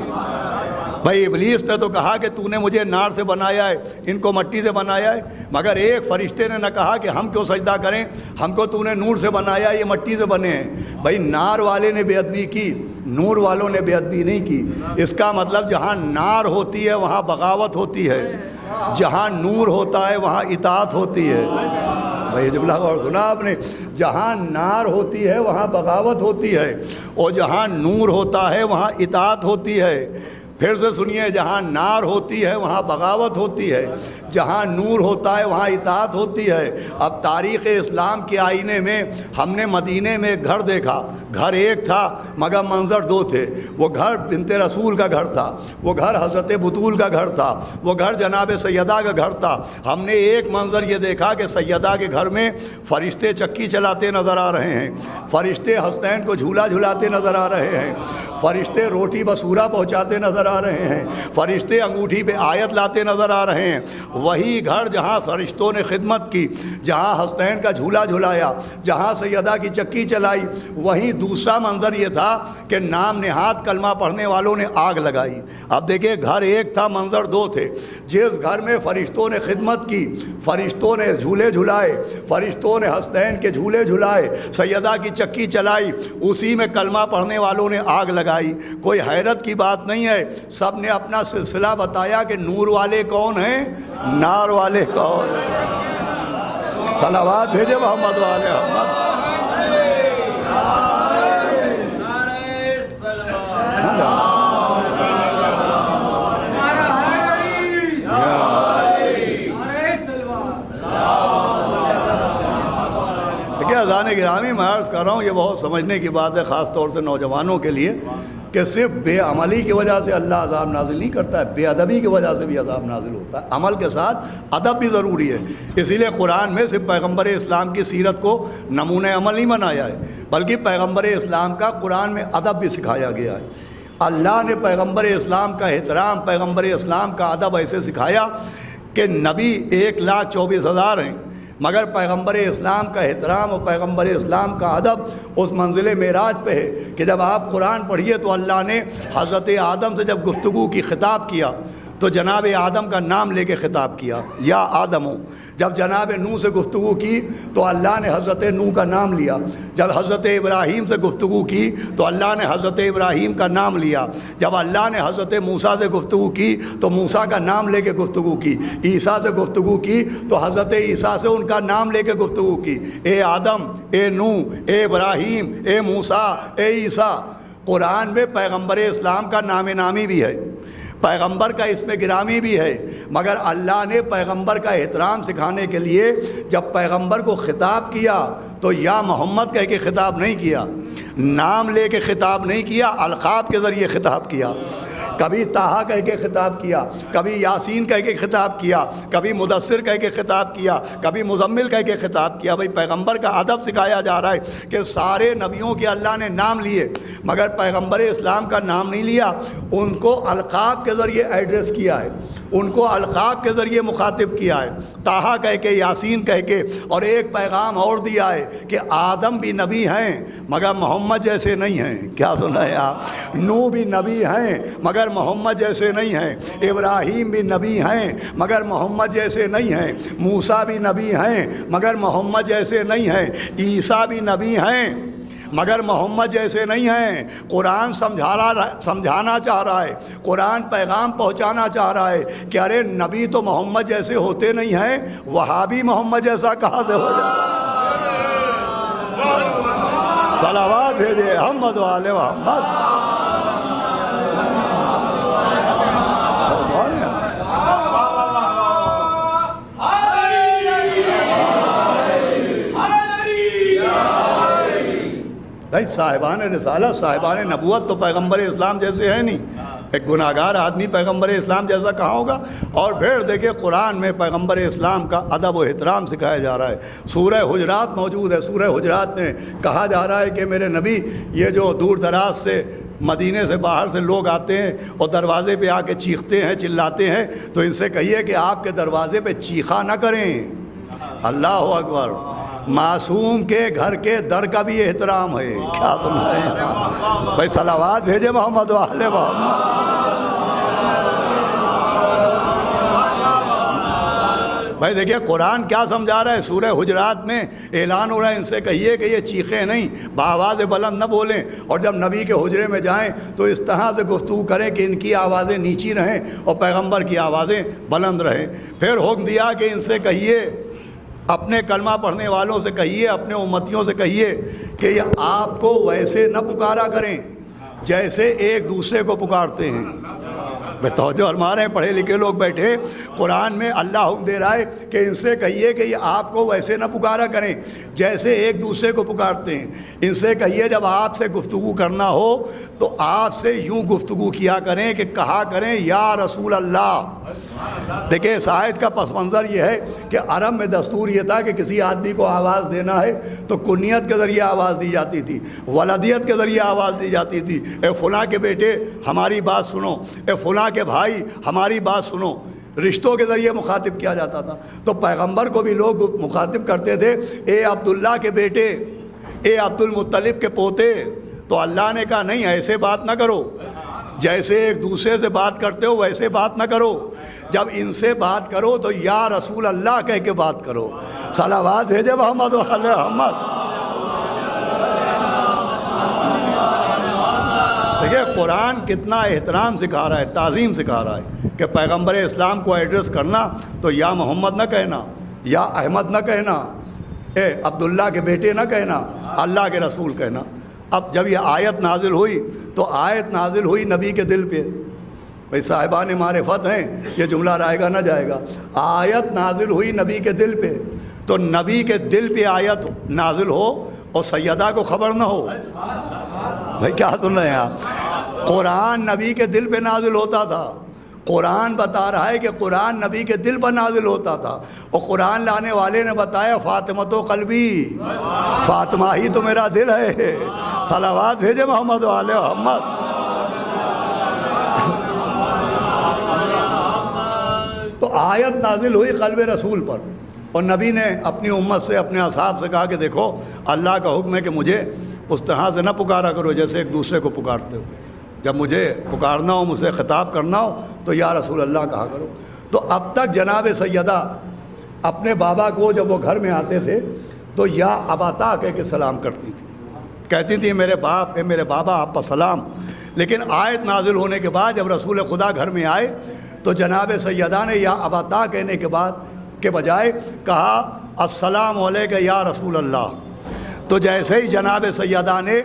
بھائی ابلیس نے تو کہا کہ تو نے مجھے نار سے بنایا ہے، ان کو مٹی سے بنایا ہے، مگر ایک فرشتے نے نہ کہا کہ ہم کیوں سجدہ کریں، ہم کو تو نے نور سے بنایا، یہ مٹی سے بنے ہیں۔ بھائی نار والے نے بے ادبی کی، نور والوں نے بے ادبی نہیں کی۔ اس کا مطلب جہاں نار ہوتی ہے وہاں بغاوت ہوتی ہے، جہاں نور ہوتا ہے وہاں اطاعت ہوتی ہے۔ بھائی جملہ غور سنا آپ نے، جہاں نار ہوتی ہے وہاں بغاوت ہوتی ہے، اور جہاں نور ہوتا ہے وہاں اطاعت ہوتی ہے۔ پھر سے سنیے، جہاں نار ہوتی ہے وہاں بغاوت ہوتی ہے، جہاں نور ہوتا ہے وہاں اطاعت ہوتی ہے۔ اب تاریخ اسلام کے آئینے میں ہم نے مدینے میں ایک گھر دیکھا، گھر ایک تھا مگر منظر دو تھے۔ وہ گھر بنت رسول کا گھر تھا، وہ گھر حضرت بطول کا گھر تھا، وہ گھر جناب سیدہ کا گھر تھا۔ ہم نے ایک منظر یہ دیکھا کہ سیدہ کے گھر میں فرشتے چکی چلاتے نظر آ رہے ہیں، فرشتے حسنین کو جھولا جھلاتے نظر آ رہے ہیں، فرشتے روٹی بسورا پہنچاتے نظر آ رہے ہیں، فرشتے انگوٹھی پہ آیت لاتے نظر آ رہے ہیں۔ وہی گھر جہاں فرشتوں نے خدمت کی، جہاں حسنین کا جھولا جھلایا، جہاں سیدہ کی چکی چلائی، وہیں دوسرا منظر یہ تھا کہ نام نہاد کلمہ پڑھنے والوں نے آگ لگائی۔ اب دیکھیں گھر ایک تھا منظر دو تھے۔ جس گھر میں فرشتوں نے خدمت کی، فرشتوں نے جھولے جھلائے، فرشتوں نے حسنین کے جھولے جھلائے، سیدہ کی چکی چلائی، اسی میں کلمہ پڑھنے والوں نے آگ لگائی۔ کوئی حیرت کی بات نہیں ہے، سب نے اپنا سلسلہ بتایا کہ نور والے کون ہیں، نار والے کون ہیں۔ صلوات بھیجے محمد والے محمد۔ دیکھیے اذان گرامی میں عرض کر رہا ہوں، یہ بہت سمجھنے کی بات ہے، خاص طور سے نوجوانوں کے لیے، کہ صرف بے عملی کی وجہ سے اللہ عذاب نازل نہیں کرتا ہے، بے ادبی کی وجہ سے بھی عذاب نازل ہوتا ہے۔ عمل کے ساتھ ادب بھی ضروری ہے، اسی لیے قرآن میں صرف پیغمبر اسلام کی سیرت کو نمونہ عمل نہیں بنایا ہے، بلکہ پیغمبر اسلام کا قرآن میں ادب بھی سکھایا گیا ہے۔ اللہ نے پیغمبر اسلام کا احترام، پیغمبر اسلام کا ادب ایسے سکھایا کہ نبی 1,24,000 ہیں، مگر پیغمبر اسلام کا احترام اور پیغمبر اسلام کا ادب اس منزل معراج پہ ہے کہ جب آپ قرآن پڑھیے تو اللہ نے حضرت آدم سے جب گفتگو کی، خطاب کیا، تو جناب آدم کا نام لے کے خطاب کیا، یا آدمو۔ جب جناب نوح سے گفتگو کی تو اللہ نے حضرت نوح کا نام لیا۔ جب حضرت ابراہیم سے گفتگو کی تو اللہ نے حضرت ابراہیم کا نام لیا۔ جب اللہ نے حضرت موسیٰ سے گفتگو کی تو موسیٰ کا نام لے کے گفتگو کی۔ عیسیٰ سے گفتگو کی تو حضرت عیسیٰ سے ان کا نام لے کے گفتگو کی۔ اے آدم، اے نوح، اے ابراہیم، اے موسیٰ، اے عیسیٰ۔ قرآن میں پیغمبر اسلام کا نام نامی بھی ہے، پیغمبر کا اسم گرامی بھی ہے، مگر اللہ نے پیغمبر کا احترام سکھانے کے لیے جب پیغمبر کو خطاب کیا تو یا محمد کہہ کے خطاب نہیں کیا، نام لے کے خطاب نہیں کیا، القاب کے ذریعے خطاب کیا۔ کبھی طٰہٰ کہہ کے خطاب کیا، کبھی یاسین کہہ کے خطاب کیا، کبھی مدثر کہہ کے خطاب کیا، کبھی مزمل کہہ کے خطاب کیا۔ بھائی پیغمبر کا ادب سکھایا جا رہا ہے کہ سارے نبیوں کے اللہ نے نام لیے مگر پیغمبر اسلام کا نام نہیں لیا، ان کو القاب کے ذریعے ایڈریس کیا ہے، ان کو القاب کے ذریعے مخاطب کیا ہے، طٰہٰ کہہ کے، یاسین کہہ کے، اور ایک پیغام اور دیا ہے کہ آدم بھی نبی ہیں مگر محمد جیسے نہیں ہیں۔ کیا سنا ہے آپ؟ نوح بھی نبی ہیں مگر محمد جیسے نہیں ہیں، ابراہیم بھی نبی ہیں مگر محمد جیسے نہیں ہیں، موسیٰ بھی نبی ہیں مگر محمد جیسے نہیں ہیں، عیسیٰ بھی نبی ہیں مگر محمد جیسے نہیں ہیں۔ قرآن سمجھانا چاہ رہا ہے، قرآن پیغام پہنچانا چاہ رہا ہے کہ ارے نبی تو محمد جیسے ہوتے نہیں ہیں، وہابی محمد جیسا کہاں سے ہو جائے۔ صلوات بھیجے محمد والے محمد۔ بھائی صاحبان رسالہ، صاحبان نبوت تو پیغمبر اسلام جیسے ہیں نہیں، ایک گناہگار آدمی پیغمبر اسلام جیسا کہاں ہوگا؟ اور پھر دیکھیں قرآن میں پیغمبر اسلام کا ادب و احترام سکھایا جا رہا ہے۔ سورہ حجرات موجود ہے، سورہ حجرات میں کہا جا رہا ہے کہ میرے نبی، یہ جو دور دراز سے مدینے سے باہر سے لوگ آتے ہیں اور دروازے پہ آ کے چیختے ہیں، چلاتے ہیں، تو ان سے کہیے کہ آپ کے دروازے پہ چیخا نہ کریں۔ اللہ اکبر۔ معصوم کے گھر کے در کا بھی احترام ہے۔ کیا سن رہے ہیں بھائی؟ صلوات بھیجے محمد والے محمد۔ بھائی دیکھیے قرآن کیا سمجھا رہا ہے. سورہ حجرات میں اعلان ہو رہا ہے ان سے کہیے کہ یہ چیخیں نہیں، بآواز بلند نہ بولیں، اور جب نبی کے حجرے میں جائیں تو اس طرح سے گفتگو کریں کہ ان کی آوازیں نیچی رہیں اور پیغمبر کی آوازیں بلند رہیں. پھر حکم دیا کہ ان سے کہیے، اپنے کلمہ پڑھنے والوں سے کہیے، اپنے امتیوں سے کہیے کہ یہ آپ کو ویسے نہ پکارا کریں جیسے ایک دوسرے کو پکارتے ہیں. توجہ فرما رہے ہیں پڑھے لکھے لوگ بیٹھے، قرآن میں اللہ حکم دے رہا ہے کہ ان سے کہیے کہ یہ آپ کو ویسے نہ پکارا کریں جیسے ایک دوسرے کو پکارتے ہیں. ان سے کہیے جب آپ سے گفتگو کرنا ہو تو آپ سے یوں گفتگو کیا کریں کہ کہا کریں یا رسول اللہ. دیکھیں اس آیت کا پس منظر یہ ہے کہ عرب میں دستور یہ تھا کہ کسی آدمی کو آواز دینا ہے تو کنیت کے ذریعے آواز دی جاتی تھی، ولدیت کے ذریعے آواز دی جاتی تھی. اے فلاں کے بیٹے ہماری بات سنو، اے فلاں کے بھائی ہماری بات سنو. رشتوں کے ذریعے مخاطب کیا جاتا تھا. تو پیغمبر کو بھی لوگ مخاطب کرتے تھے، اے عبداللہ کے بیٹے، اے عبد المطلب کے پوتے. تو اللہ نے کہا نہیں، ایسے بات نہ کرو، جیسے ایک دوسرے سے بات کرتے ہو ویسے بات نہ کرو. جب ان سے بات کرو تو یا رسول اللہ کہہ کے بات کرو. صلوات بھیجے محمد علی محمد. دیکھیے قرآن کتنا احترام سکھا رہا ہے، تعظیم سکھا رہا ہے کہ پیغمبر اسلام کو ایڈریس کرنا تو یا محمد نہ کہنا، یا احمد نہ کہنا، اے عبداللہ کے بیٹے نہ کہنا، اللہ کے رسول کہنا. اب جب یہ آیت نازل ہوئی تو آیت نازل ہوئی نبی کے دل پہ. بھئی صاحبان معرفت ہیں، یہ جملہ رائے گا نہ جائے گا. آیت نازل ہوئی نبی کے دل پہ، تو نبی کے دل پہ آیت نازل ہو اور سیدہ کو خبر نہ ہو. بھئی کیا سن رہے ہیں آپ؟ قرآن نبی کے دل پہ نازل ہوتا تھا. قرآن بتا رہا ہے کہ قرآن نبی کے دل پر نازل ہوتا تھا. اور قرآن لانے والے نے بتایا فاطمہ تو قلبی، فاطمہ ہی تو میرا دل ہے. صلوات بھیجے محمد علی محمد. تو آیت نازل ہوئی قلب رسول پر، اور نبی نے اپنی امت سے، اپنے اصحاب سے کہا کہ دیکھو اللہ کا حکم ہے کہ مجھے اس طرح سے نہ پکارا کرو جیسے ایک دوسرے کو پکارتے ہو. جب مجھے پکارنا ہو، مجھ سے خطاب کرنا ہو تو یا رسول اللہ کہا کرو. تو اب تک جناب سیدہ اپنے بابا کو جب وہ گھر میں آتے تھے تو یا اباتا کہہ کے سلام کرتی تھی، کہتی تھی میرے باپ، اے میرے بابا آپ پر سلام. لیکن آیت نازل ہونے کے بعد جب رسول خدا گھر میں آئے تو جناب سیدہ نے یا اباتا کہنے کے بعد کے بجائے کہا السلام علیکہ یا رسول اللہ. تو جیسے ہی جناب سیدہ نے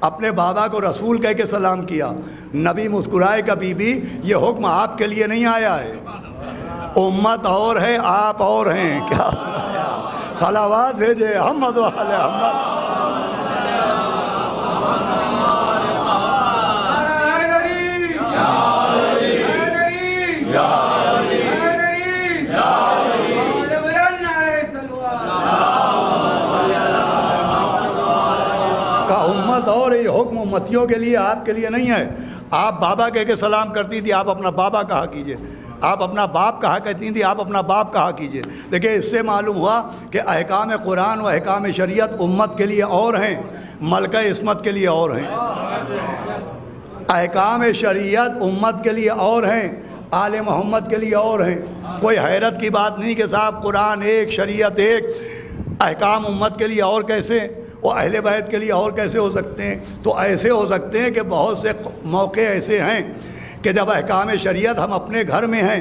اپنے بابا کو رسول کہہ کے سلام کیا، نبی مسکرائے کہ بی بی یہ حکم آپ کے لیے نہیں آیا ہے، امت اور ہے آپ اور ہیں. کیا صلوات بھیجے محمد علی محمد. اور یہ حکم امتیوں کے لیے، آپ کے لیے نہیں ہے. آپ بابا کہہ کے سلام کرتی تھی، آپ اپنا بابا کہا کیجئے. آپ اپنا باپ کہا کرتی تھی، آپ اپنا باپ کہا کیجئے. دیکھیں اس سے معلوم ہوا کہ احکام قرآن و احکام شریعت امت کے لیے اور ہیں، ملکہ عصمت کے لیے اور ہیں. احکام شریعت امت کے لیے اور ہیں، آل محمد کے لیے اور ہیں. کوئی حیرت کی بات نہیں کہ صاحب قرآن ایک، شریعت ایک، احکام امت کے لیے اور کیسے، اور اہل بیت کے لیے اور کیسے ہو سکتے ہیں؟ تو ایسے ہو سکتے ہیں کہ بہت سے موقع ایسے ہیں کہ جب احکام شریعت ہم اپنے گھر میں ہیں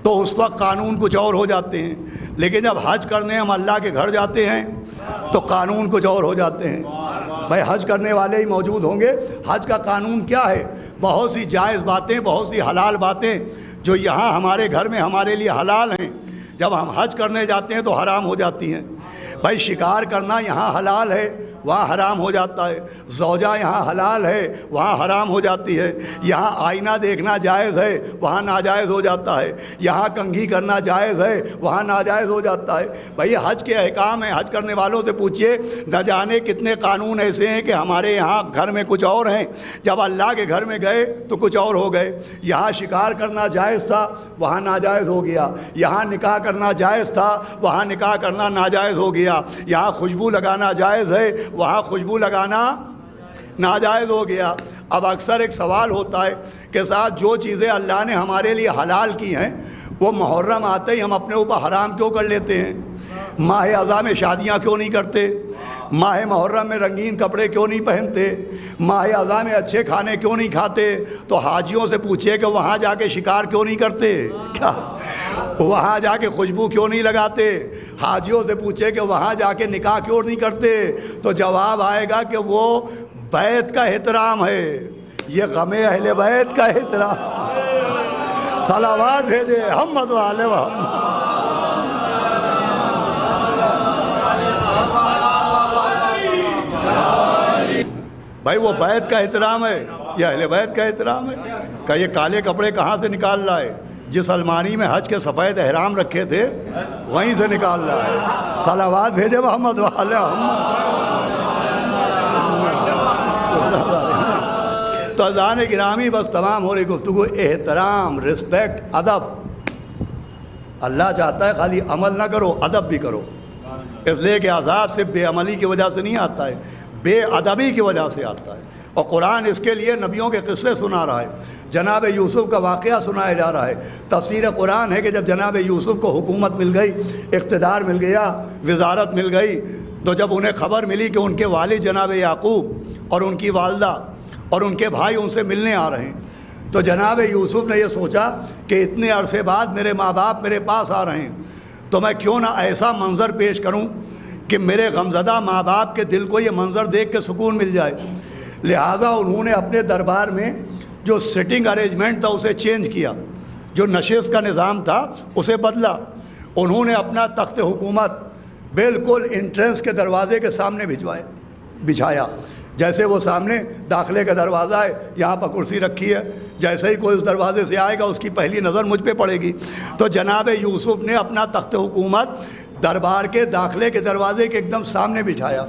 تو اس وقت قانون کچھ اور ہو جاتے ہیں، لیکن جب حج کرنے ہم اللہ کے گھر جاتے ہیں تو قانون کچھ اور ہو جاتے ہیں. بھائی حج کرنے والے ہی موجود ہوں گے. حج کا قانون کیا ہے؟ بہت سی جائز باتیں، بہت سی حلال باتیں جو یہاں ہمارے گھر میں ہمارے لیے حلال ہیں، جب ہم حج کرنے جاتے ہیں تو حرام ہو جاتی ہیں. بھائی شکار کرنا یہاں حلال ہے، وہاں حرام ہو جاتا ہے. زوجہ یہاں حلال ہے، وہاں حرام ہو جاتی ہے. یہاں آئینہ دیکھنا جائز ہے، وہاں ناجائز ہو جاتا ہے. یہاں کنگھی کرنا جائز ہے، وہاں ناجائز ہو جاتا ہے. بھئی حج کے احکام ہیں. حج کرنے والوں سے پوچھئے، نہ جانے کتنے قانون ایسے ہیں کہ ہمارے یہاں گھر میں کچھ اور ہیں، جب اللہ کے گھر میں گئے تو کچھ اور ہو گئے. یہاں شکار کرنا جائز تھا، وہاں ناجائز ہو گیا. یہاں نکاح کرنا جائز تھا، وہاں نکاح کرنا ناجائز ہو گیا. یہاں خوشبو لگانا جائز ہے، وہاں خوشبو لگانا ناجائز ہو گیا. اب اکثر ایک سوال ہوتا ہے کہ صاحب جو چیزیں اللہ نے ہمارے لیے حلال کی ہیں وہ محرم آتے ہی ہم اپنے اوپر حرام کیوں کر لیتے ہیں؟ ماہ اعظم میں شادیاں کیوں نہیں کرتے؟ ماہ محرم میں رنگین کپڑے کیوں نہیں پہنتے؟ ماہ اعظم میں اچھے کھانے کیوں نہیں کھاتے؟ تو حاجیوں سے پوچھئے کہ وہاں جا کے شکار کیوں نہیں کرتے؟ کیا وہاں جا کے خوشبو کیوں نہیں لگاتے؟ حاجیوں سے پوچھے کہ وہاں جا کے نکاح کیوں نہیں کرتے؟ تو جواب آئے گا کہ وہ بیت کا احترام ہے، یہ غم اہل بیت کا احترام۔ صلوات بھیجے محمد والے محمد۔ بھائی وہ بیت کا احترام ہے یا اہل بیت کا احترام ہے؟ کہ یہ کالے کپڑے کہاں سے نکال لائے؟ جس الماری میں حج کے سفید احرام رکھے تھے وہیں سے نکال رہا ہے۔ صلوات بھیجے محمد والے محمد۔ تو اذان گرامی بس تمام ہو رہی گفتگو احترام، رسپیکٹ، ادب۔ اللہ چاہتا ہے خالی عمل نہ کرو، ادب بھی کرو، اس لیے کہ عذاب سے بے عملی کی وجہ سے نہیں آتا ہے، بے ادبی کی وجہ سے آتا ہے۔ اور قرآن اس کے لیے نبیوں کے قصے سنا رہا ہے، جناب یوسف کا واقعہ سنایا جا رہا ہے۔ تفسیر قرآن ہے کہ جب جناب یوسف کو حکومت مل گئی، اقتدار مل گیا، وزارت مل گئی، تو جب انہیں خبر ملی کہ ان کے والد جناب یعقوب اور ان کی والدہ اور ان کے بھائی ان سے ملنے آ رہے ہیں، تو جناب یوسف نے یہ سوچا کہ اتنے عرصے بعد میرے ماں باپ میرے پاس آ رہے ہیں، تو میں کیوں نہ ایسا منظر پیش کروں کہ میرے غمزدہ ماں باپ کے دل کو یہ منظر دیکھ کے سکون مل جائے۔ لہٰذا انہوں نے اپنے دربار میں جو سٹنگ ارینجمنٹ تھا اسے چینج کیا، جو نشست کا نظام تھا اسے بدلا۔ انہوں نے اپنا تخت حکومت بالکل انٹرنس کے دروازے کے سامنے بچھایا، جیسے وہ سامنے داخلے کا دروازہ ہے، یہاں پر کرسی رکھی ہے، جیسے ہی کوئی اس دروازے سے آئے گا اس کی پہلی نظر مجھ پہ پڑے گی۔ تو جناب یوسف نے اپنا تخت حکومت دربار کے داخلے کے دروازے کے ایک دم سامنے بچھایا،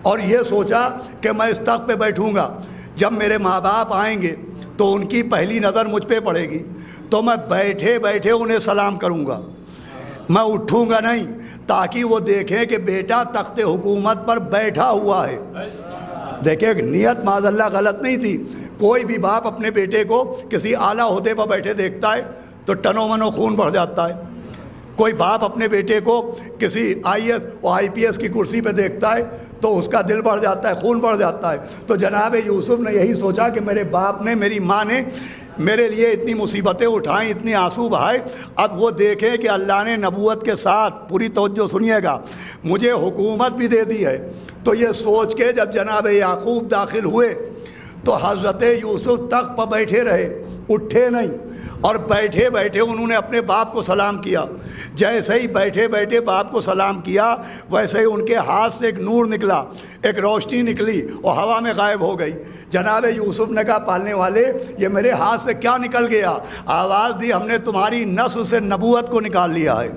اور یہ سوچا کہ میں اس تخت پہ بیٹھوں گا، جب میرے ماں باپ آئیں گے تو ان کی پہلی نظر مجھ پہ پڑے گی، تو میں بیٹھے بیٹھے انہیں سلام کروں گا، میں اٹھوں گا نہیں، تاکہ وہ دیکھیں کہ بیٹا تخت حکومت پر بیٹھا ہوا ہے۔ دیکھیں نیت معاذ اللہ غلط نہیں تھی۔ کوئی بھی باپ اپنے بیٹے کو کسی اعلیٰ عہدے پر بیٹھے دیکھتا ہے تو ٹنو منو خون بڑھ جاتا ہے۔ کوئی باپ اپنے بیٹے کو کسی IAS اور IPS کی کرسی پہ دیکھتا ہے تو اس کا دل بڑھ جاتا ہے، خون بڑھ جاتا ہے۔ تو جناب یوسف نے یہی سوچا کہ میرے باپ نے، میری ماں نے میرے لیے اتنی مصیبتیں اٹھائیں، اتنی آنسو بہائے، اب وہ دیکھیں کہ اللہ نے نبوت کے ساتھ، پوری توجہ سنیے گا، مجھے حکومت بھی دے دی ہے۔ تو یہ سوچ کے جب جناب یعقوب داخل ہوئے تو حضرت یوسف تخت پر بیٹھے رہے، اٹھے نہیں، اور بیٹھے بیٹھے انہوں نے اپنے باپ کو سلام کیا۔ جیسے ہی بیٹھے بیٹھے باپ کو سلام کیا، ویسے ہی ان کے ہاتھ سے ایک نور نکلا، ایک روشنی نکلی اور ہوا میں غائب ہو گئی۔ جناب یوسف نے کہا پالنے والے یہ میرے ہاتھ سے کیا نکل گیا؟ آواز دی ہم نے تمہاری نسل سے نبوت کو نکال لیا ہے،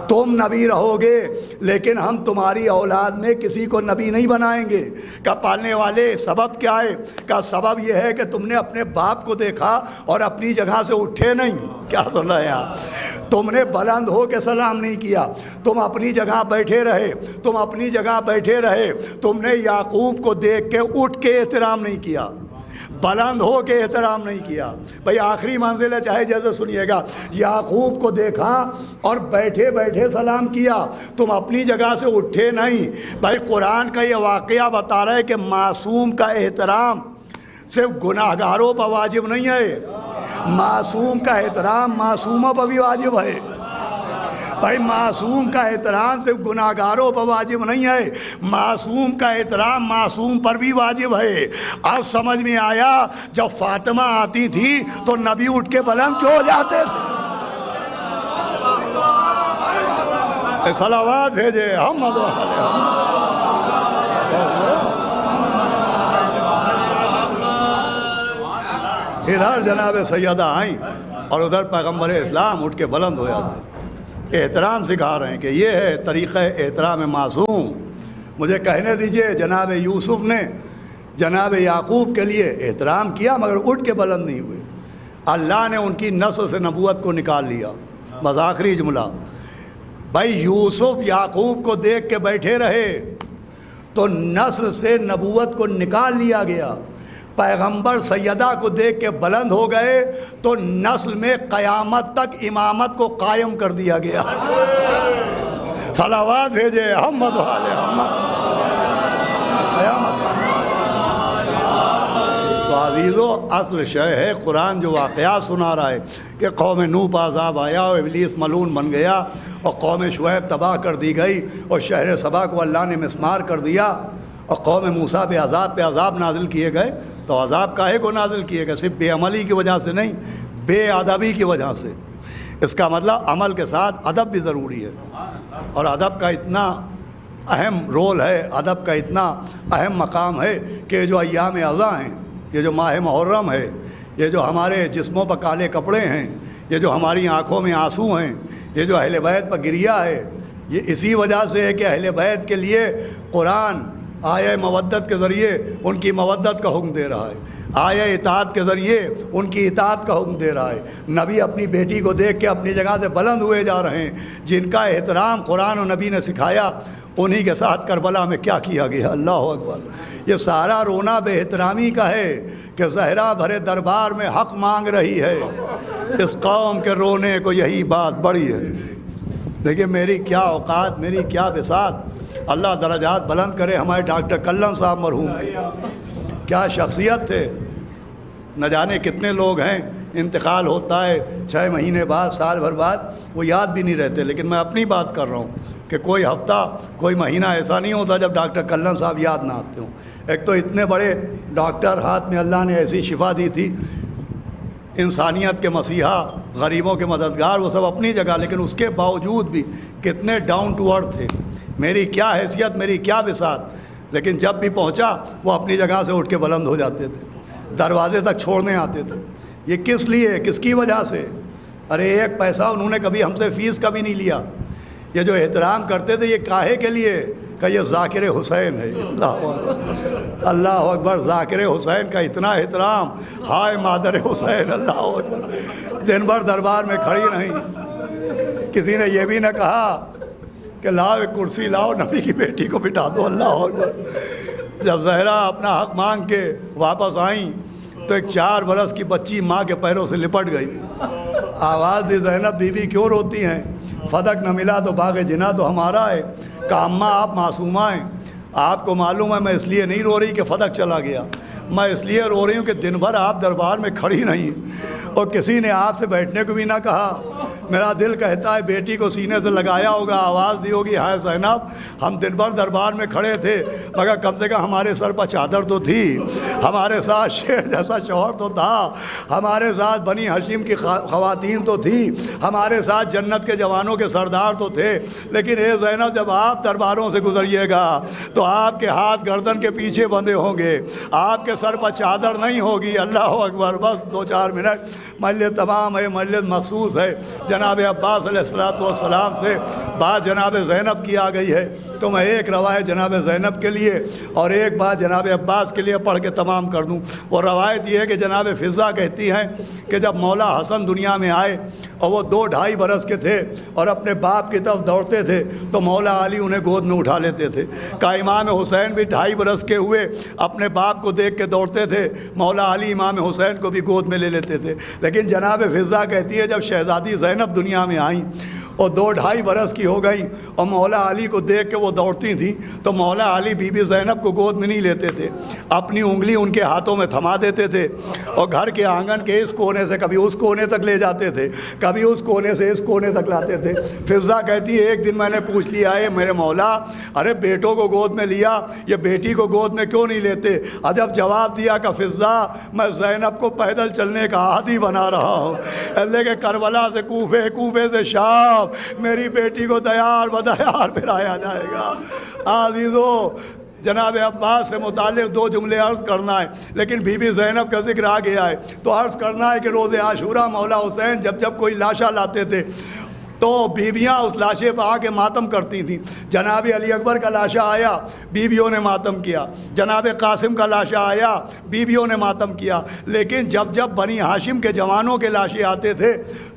تم نبی رہو گے لیکن ہم تمہاری اولاد میں کسی کو نبی نہیں بنائیں گے۔ کہ پالنے والے سبب کیا ہے؟ کہ سبب یہ ہے کہ تم نے اپنے باپ کو دیکھا اور اپنی جگہ سے اٹھے نہیں۔ کیا سن رہے ہیں آپ؟ تم نے بلند ہو کے سلام نہیں کیا، تم اپنی جگہ بیٹھے رہے، تم اپنی جگہ بیٹھے رہے، تم نے یعقوب کو دیکھ کے اٹھ کے احترام نہیں کیا، بلند ہو کے احترام نہیں کیا۔ بھئی آخری منزل ہے، چاہے جیسے سنیے گا، یعقوب کو دیکھا اور بیٹھے بیٹھے سلام کیا، تم اپنی جگہ سے اٹھے نہیں۔ بھئی قرآن کا یہ واقعہ بتا رہا ہے کہ معصوم کا احترام صرف گناہ گاروں پر واجب نہیں ہے، معصوم کا احترام معصوموں پر بھی واجب ہے۔ بھائی معصوم کا احترام صرف گناہ گاروں پر واجب نہیں ہے، معصوم کا احترام معصوم پر بھی واجب ہے۔ اب سمجھ میں آیا جب فاطمہ آتی تھی تو نبی اٹھ کے بلند کیوں ہو جاتے تھے؟ صلوات بھیجے محمد والے۔ ادھر جناب سیدہ آئیں اور ادھر پیغمبر اسلام اٹھ کے بلند ہو جاتے، احترام سکھا رہے ہیں کہ یہ ہے طریقہ احترام معصوم۔ مجھے کہنے دیجئے جناب یوسف نے جناب یعقوب کے لیے احترام کیا مگر اٹھ کے بلند نہیں ہوئے، اللہ نے ان کی نسل سے نبوت کو نکال لیا۔ بس آخری جملہ، بھائی یوسف یعقوب کو دیکھ کے بیٹھے رہے تو نسل سے نبوت کو نکال لیا گیا۔ پیغمبر سیدہ کو دیکھ کے بلند ہو گئے تو نسل میں قیامت تک امامت کو قائم کر دیا گیا۔ صلوات بھیجے محمد والے محمد۔ تو عزیزو اصل شے ہے قرآن جو واقعات سنا رہا ہے کہ قوم نوح پہ عذاب آیا اور ابلیس ملعون بن گیا اور قوم شعیب تباہ کر دی گئی اور شہر سبا کو اللہ نے مسمار کر دیا اور قوم موسیٰ پہ عذاب نازل کیے گئے۔ تو عذاب کاہے کو نازل کیے گئے؟ صرف بے عملی کی وجہ سے نہیں، بے ادبی کی وجہ سے۔ اس کا مطلب عمل کے ساتھ ادب بھی ضروری ہے، اور ادب کا اتنا اہم رول ہے، ادب کا اتنا اہم مقام ہے کہ جو ایام اعضاء ہیں، یہ جو ماہ محرم ہے، یہ جو ہمارے جسموں پر کالے کپڑے ہیں، یہ جو ہماری آنکھوں میں آنسو ہیں، یہ جو اہل بیت پر گریہ ہے، یہ اسی وجہ سے ہے کہ اہل بیت کے لیے قرآن آیہ مودت کے ذریعے ان کی مودت کا حکم دے رہا ہے، آیہ اطاعت کے ذریعے ان کی اطاعت کا حکم دے رہا ہے۔ نبی اپنی بیٹی کو دیکھ کے اپنی جگہ سے بلند ہوئے جا رہے ہیں، جن کا احترام قرآن و نبی نے سکھایا، انہی کے ساتھ کربلا میں کیا کیا گیا، اللہ اکبر۔ یہ سارا رونا بے احترامی کا ہے کہ زہرا بھرے دربار میں حق مانگ رہی ہے، اس قوم کے رونے کو یہی بات بڑی ہے۔ دیکھیے میری کیا اوقات، میری کیا بساط، اللہ درجات بلند کرے ہمارے ڈاکٹر کلن صاحب مرحوم، کیا شخصیت تھے۔ نہ جانے کتنے لوگ ہیں انتقال ہوتا ہے 6 مہینے بعد، سال بھر بعد، وہ یاد بھی نہیں رہتے، لیکن میں اپنی بات کر رہا ہوں کہ کوئی ہفتہ کوئی مہینہ ایسا نہیں ہوتا جب ڈاکٹر کلن صاحب یاد نہ آتے ہوں۔ ایک تو اتنے بڑے ڈاکٹر، ہاتھ میں اللہ نے ایسی شفا دی تھی، انسانیت کے مسیحا، غریبوں کے مددگار، وہ سب اپنی جگہ، لیکن اس کے باوجود بھی کتنے ڈاؤن ٹو ارتھ تھے۔ میری کیا حیثیت، میری کیا بساط، لیکن جب بھی پہنچا وہ اپنی جگہ سے اٹھ کے بلند ہو جاتے تھے، دروازے تک چھوڑنے آتے تھے۔ یہ کس لیے، کس کی وجہ سے؟ ارے ایک پیسہ انہوں نے کبھی ہم سے فیس کبھی نہیں لیا۔ یہ جو احترام کرتے تھے یہ کاہے کے لیے؟ کہ یہ ذاکر حسین ہے۔ اللہ اکبر، اللہ اکبر، ذاکر حسین کا اتنا احترام، ہائے مادر حسین، اللہ اکبر، دن بھر دربار میں کھڑی نہیں۔ کسی نے یہ بھی نہ کہا کہ لاؤ ایک کرسی لاؤ، نبی کی بیٹی کو بٹھا دو، اللہ اکبر۔ جب زہرا اپنا حق مانگ کے واپس آئیں تو ایک 4 برس کی بچی ماں کے پیروں سے لپٹ گئی۔ آواز دی، زینب بی بی کیوں روتی ہیں؟ فدق نہ ملا تو باغ جنا تو ہمارا ہے۔ کہ اماں آپ معصومہ ہیں، آپ کو معلوم ہے میں اس لیے نہیں رو رہی کہ فدق چلا گیا، میں اس لیے رو رہی ہوں کہ دن بھر آپ دربار میں کھڑی نہیں اور کسی نے آپ سے بیٹھنے کو بھی نہ کہا۔ میرا دل کہتا ہے بیٹی کو سینے سے لگایا ہوگا، آواز دی ہوگی، ہائے زینب ہم دن بھر دربار میں کھڑے تھے مگر کم سے کم ہمارے سر پر چادر تو تھی، ہمارے ساتھ شیر جیسا شوہر تو تھا، ہمارے ساتھ بنی ہاشم کی خواتین تو تھیں، ہمارے ساتھ جنت کے جوانوں کے سردار تو تھے، لیکن اے زینب جب آپ درباروں سے گزریے گا تو آپ کے ہاتھ گردن کے پیچھے بندھے ہوں گے، آپ کے سر پر چادر نہیں ہوگی۔ اللہ اکبر۔ بس 2-4 منٹ، مجلس تمام ہے، مجلس مخصوص ہے، جناب عباس علیہ السلام سے بات جناب زینب کی آ گئی ہے، تو میں ایک روایت جناب زینب کے لیے اور ایک بات جناب عباس کے لیے پڑھ کے تمام کر دوں۔ وہ روایت یہ ہے کہ جناب فضہ کہتی ہیں کہ جب مولا حسن دنیا میں آئے اور وہ 2-2.5 برس کے تھے اور اپنے باپ کی طرف دوڑتے تھے تو مولا علی انہیں گود میں اٹھا لیتے تھے۔ کہ امام حسین بھی 2.5 برس کے ہوئے اپنے باپ کو دیکھ کے دوڑتے تھے، مولا علی امام حسین کو بھی گود میں لے لیتے تھے۔ لیکن جناب فضہ کہتی ہے جب شہزادی زینب دنیا میں آئیں اور 2-2.5 برس کی ہو گئی اور مولا علی کو دیکھ کے وہ دوڑتی تھیں تو مولا علی بی بی زینب کو گود میں نہیں لیتے تھے، اپنی انگلی ان کے ہاتھوں میں تھما دیتے تھے اور گھر کے آنگن کے اس کونے سے کبھی اس کونے تک لے جاتے تھے، کبھی اس کونے سے اس کونے تک لاتے تھے۔ فضہ کہتی ہے ایک دن میں نے پوچھ لیا ہے میرے مولا، ارے بیٹوں کو گود میں لیا، یہ بیٹی کو گود میں کیوں نہیں لیتے؟ عجب جواب دیا کہ فضہ میں زینب کو پیدل چلنے کا عادی بنا رہا ہوں، اللہ کے کربلا سے کوفے، کوفے سے شام، میری بیٹی کو دیار بدیار پھرایا جائے گا۔ عزیزو جناب عباس سے متعلق 2 جملے عرض کرنا ہے، لیکن بی بی زینب کا ذکر آ گیا ہے تو عرض کرنا ہے کہ روز عاشورہ مولا حسین جب کوئی لاشا لاتے تھے تو بیویاں اس لاشے پر آ کے ماتم کرتی تھیں۔ جناب علی اکبر کا لاشا آیا، بیویوں نے ماتم کیا، جناب قاسم کا لاشا آیا، بیویوں نے ماتم کیا، لیکن جب بنی ہاشم کے جوانوں کے لاشے آتے تھے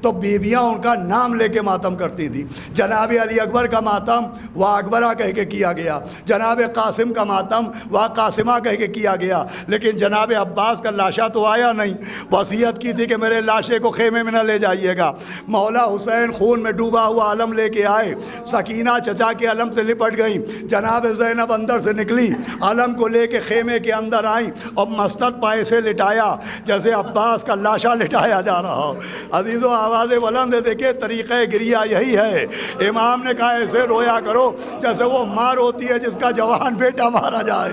تو بیویاں ان کا نام لے کے ماتم کرتی تھیں. جناب علی اکبر کا ماتم وہ اکبرہ کہہ کے کیا گیا, جناب قاسم کا ماتم وہ قاسمہ کہہ کے کیا گیا, لیکن جناب عباس کا لاشا تو آیا نہیں. وصیت کی تھی کہ میرے لاشے کو خیمے میں نہ لے جائیے گا. مولا حسین خون میں ڈوبا ہوا علم لے کے آئے, سکینہ چچا کے علم سے لپٹ گئیں, جناب زینب اندر سے نکلی, علم کو لے کے خیمے کے اندر آئیں اور مستد پائے سے لٹایا جیسے عباس کا لاشا لٹایا جا رہا ہو. عزیزو آوازیں بلند دیکھیں, طریقہ گریہ یہی ہے. امام نے کہا ایسے رویا کرو جیسے وہ ماں روتی ہے جس کا جوان بیٹا مارا جائے.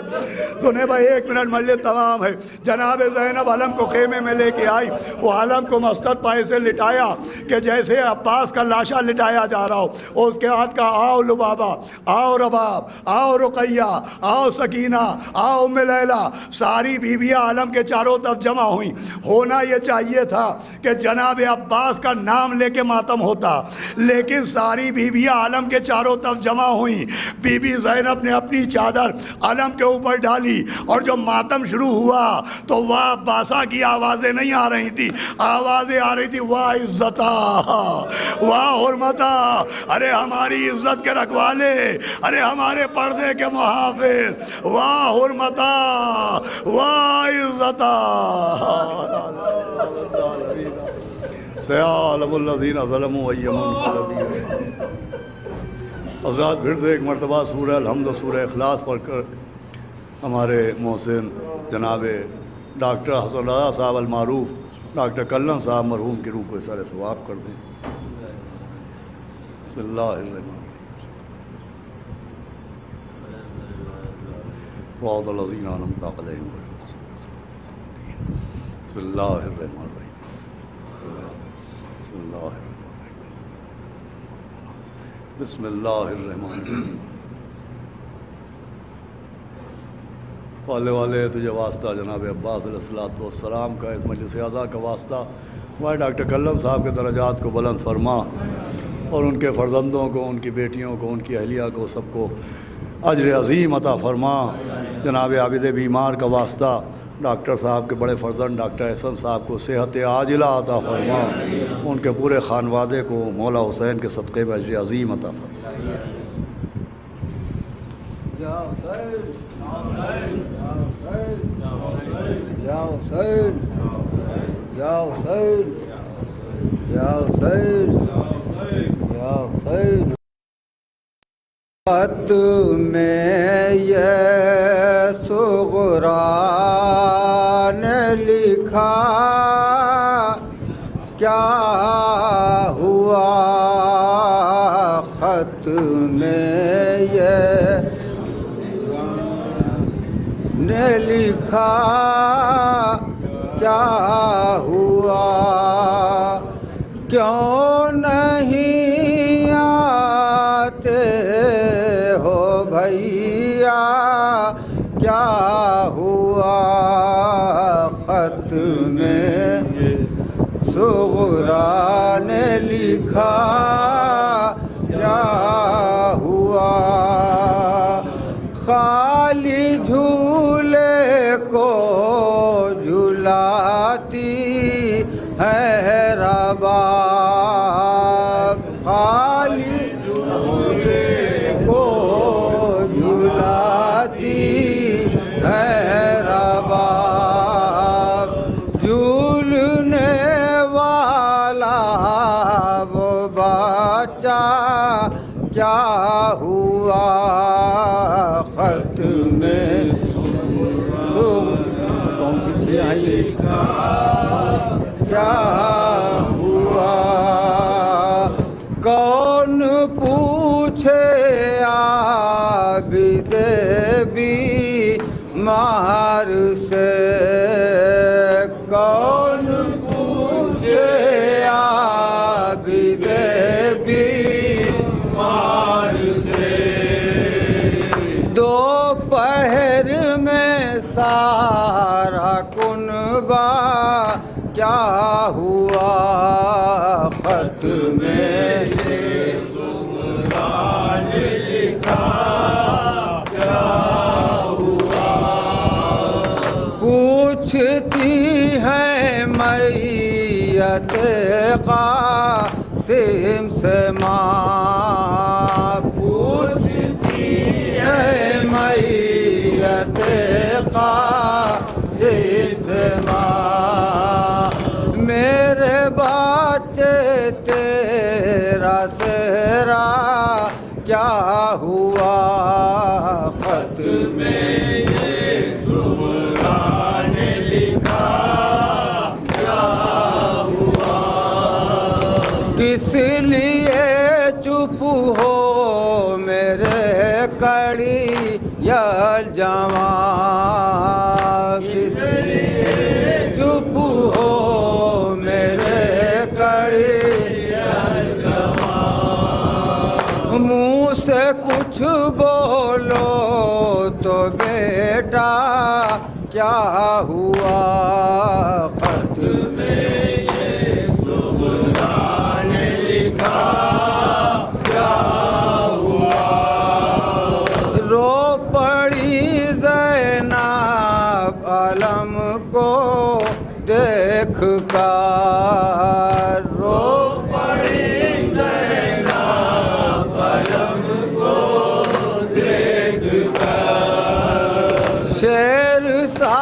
سنیں بھائی, 1 منٹ مجلس تمام ہے. جناب زینب علم کو خیمے میں لے کے آئی, وہ علم کو مستد پائے سے لٹایا کہ جیسے عباس کا لاشا لٹایا جا رہا ہو. اور اس کے ہاتھ کا آؤ لبابا, آؤ رباب, آؤ رقیہ, آؤ سکینہ, آؤ ام لیلہ, ساری بیویاں عالم کے چاروں طرف جمع ہوئیں. ہونا یہ چاہیے تھا کہ جناب عباس کا نام لے کے ماتم ہوتا, لیکن ساری بیویاں عالم کے چاروں طرف جمع ہوئیں. بی بی زینب نے اپنی چادر علم کے اوپر ڈالی, اور جو ماتم شروع ہوا تو واہ باسا کی آوازیں نہیں آ رہی تھی, آوازیں آ رہی تھی واہ عزتا, واہ حرمتا, ارے ہماری عزت کے رکھوالے, ارے ہمارے پردے کے محافظ, واہ حرمتا, واہ عزتا. سیعلم الذین ظلموا ای منقلب. حضرات پھر سے ایک مرتبہ سورہ الحمد و سورہ اخلاص پڑھ کر ہمارے محسن جناب ڈاکٹر حسن رضا صاحب المعروف ڈاکٹر کلم صاحب مرحوم کی روح کو اثر ثواب کر دیں. بسم اللہ الرحمن وعد الذین انعمت علیہم غیر المغضوب علیہم. بسم اللہ الرحمن الرحیم. بسم اللہ الرحمن الرحیم. بسم اللہ الرحمن الرحیم. والے تجھے واسطہ جناب عباس علیہ السلام کا, اس مجلس اعضا کا واسطہ ہمارے ڈاکٹر کلم صاحب کے درجات کو بلند فرما, اور ان کے فرزندوں کو, ان کی بیٹیوں کو, ان کی اہلیہ کو, سب کو اجر عظیم عطا فرما. جناب عابد بیمار کا واسطہ ڈاکٹر صاحب کے بڑے فرزند ڈاکٹر احسن صاحب کو صحت عاجلہ عطا فرما, ان کے پورے خانوادے کو مولا حسین کے صدقے میں اجر عظیم عطا فرما. یا حسین, یا حسین, یا حسین, یا حسین, یا حسین. خط میں یہ صغرا نے لکھا کیا ہوا, خط میں یہ نے لکھا کیا ہوا, کیوں نہیں آتے ہو بھیا, کیا ہوا, خط میں صغرا نے لکھا کیا ہوا, خالی جھولے کو جھلاتی ہے رباب, خالی جھولے کو جھلاتی ہے رباب, جھولنے والا وہ بچہ کیا ہوا, خط میں کون سی سیاہی کیا ہوا, کون پوچھے عابد بیمار سے, کون پوچھے عابد بیمار سے, دوپہر میں سارا کنبہ کیا ہوا, خط میں صغرا نے لکھا کیا ہوا, پوچھتی ہے میت تیرا کیا ہوا خط میں یہ سبحان لکھا کیا ہوا کس لیے چپ ہو میرے کڑی یا جوان کس لیے چپ ہو میرے کڑی یا جوان منہ سے کچھ بولو تو بیٹا کیا ہوا خط میں یہ سبحان لکھا کیا ہوا رو پڑی زینب علم کو دیکھ کر رو پڑی زینب علم کو دیکھ کر شیر سا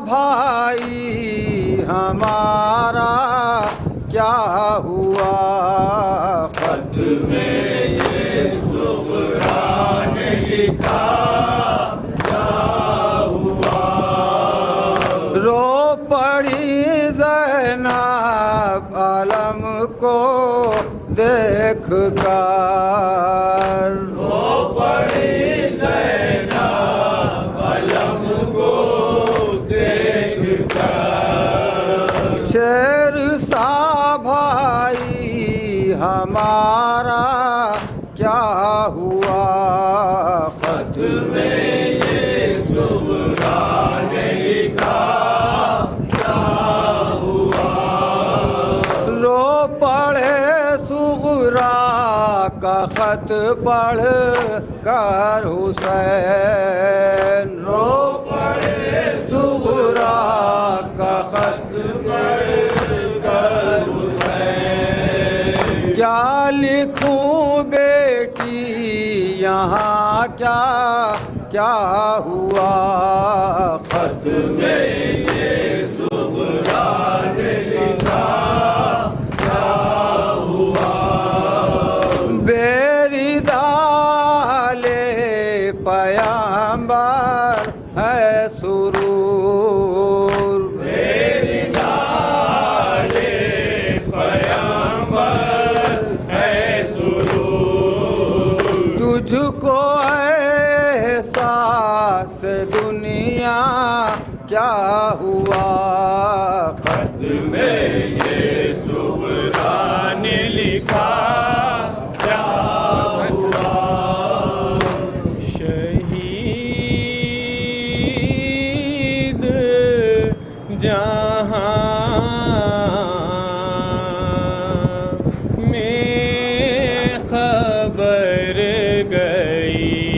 بھائی ہمارا کیا ہوا خط میں یہ سبحان لکھا کیا ہوا رو پڑی زینب علم کو دیکھ کر رو پڑی زینب علم کو دیکھ کر شیر سا بھائی ہمارا کیا ہوا خط میں یہ سبحان لکھا کیا ہوا رو پڑھے صغرا کا خط پڑھ کر حسین رو پڑھے صغرا کا خط پڑھ کر حسین کیا لکھوں بیٹی یہاں کیا ہوا خط میں یہ سبحان لکھا کیا ہوا بیردا لے پیامبر ہے سرور بیردا لے پیامبر ہے سرور تجھ کو احساس دنیا کیا ہوا خط میں یہ سبحان لکھا کیا ہوا شہید جہاں میں خبر گئی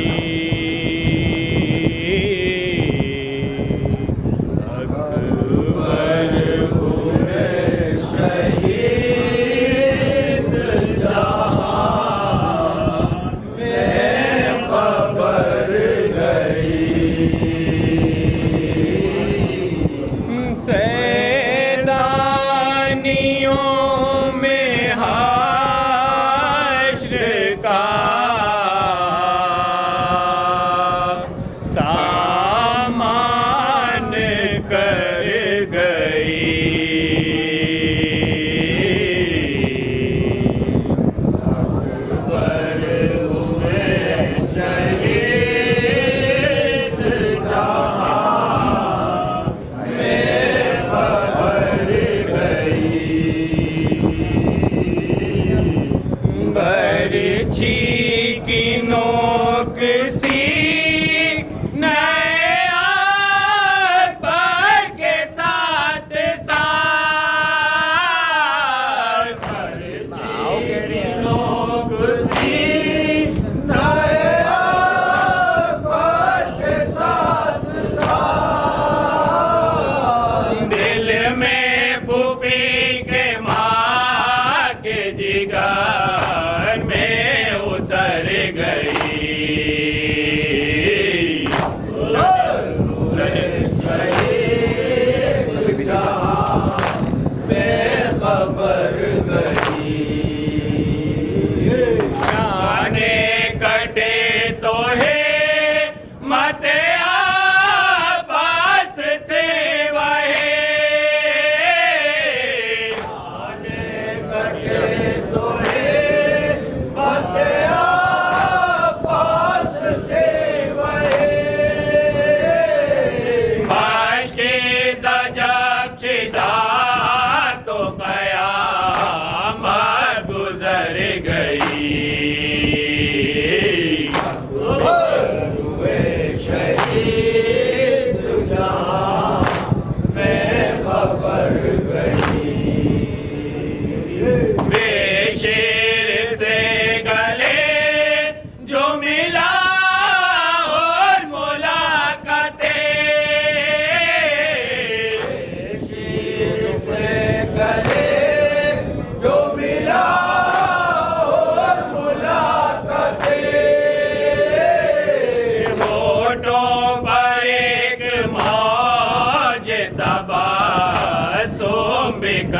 جگر میں اتر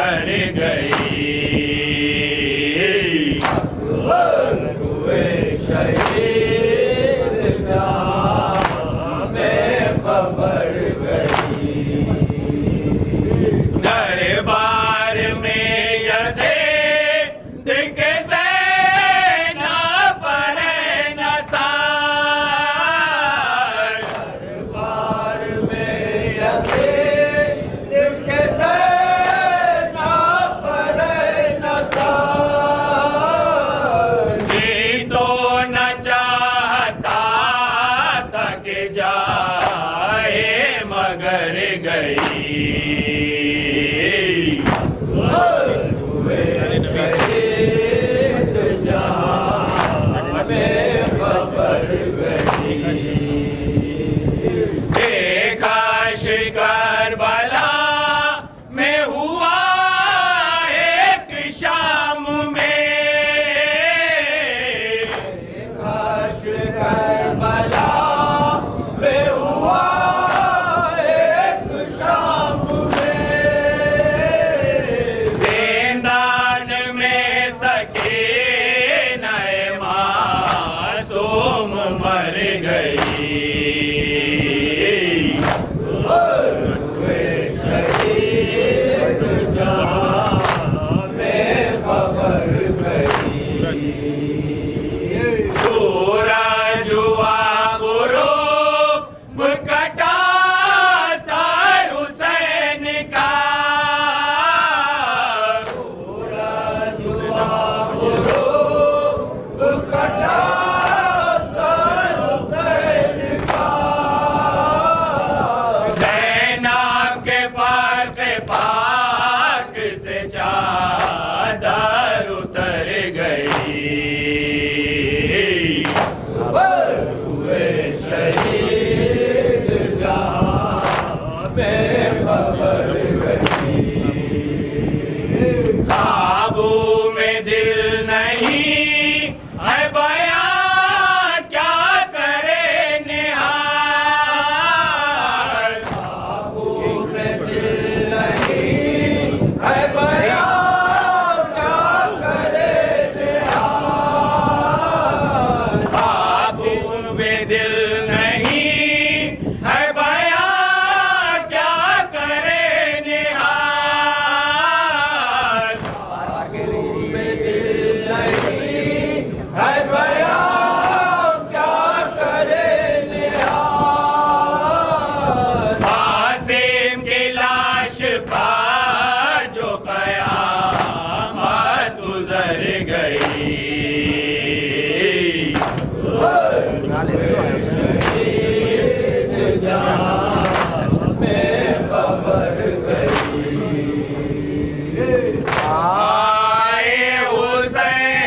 مگر گئی ہوئے شہید جہاں میں خبر گئی دربار میں یزید کے زینب پر نثار دربار میں یزید کے زینب پر نثار جی تو نہ چاہتا تھا کہ جائے مگر گئی کربلا میں ہوا ایک شام میں کربلا میں ہوا ایک شام میں زندان میں سکینہ معصوم مر گئی سورج ہوا غروب کٹا سر حسین کا سورج ہوا غروب کٹا سر حسین کا زینب کے فرق پاک سے چادر اتر گئی ہوئے شہید جہاں میں خبر گئی قابو میں دل نہیں ہے بیان کیا کرے نہار قابو میں دل نہیں ہے بیان کیا کرے نہار قابو میں دل نہیں ہے بیان کیا کرے نہار قابو میں دل نہیں ہے بیان کیا کرے نہار قاسم کی لاش پر جو قیامت گزر گئی آئے حسین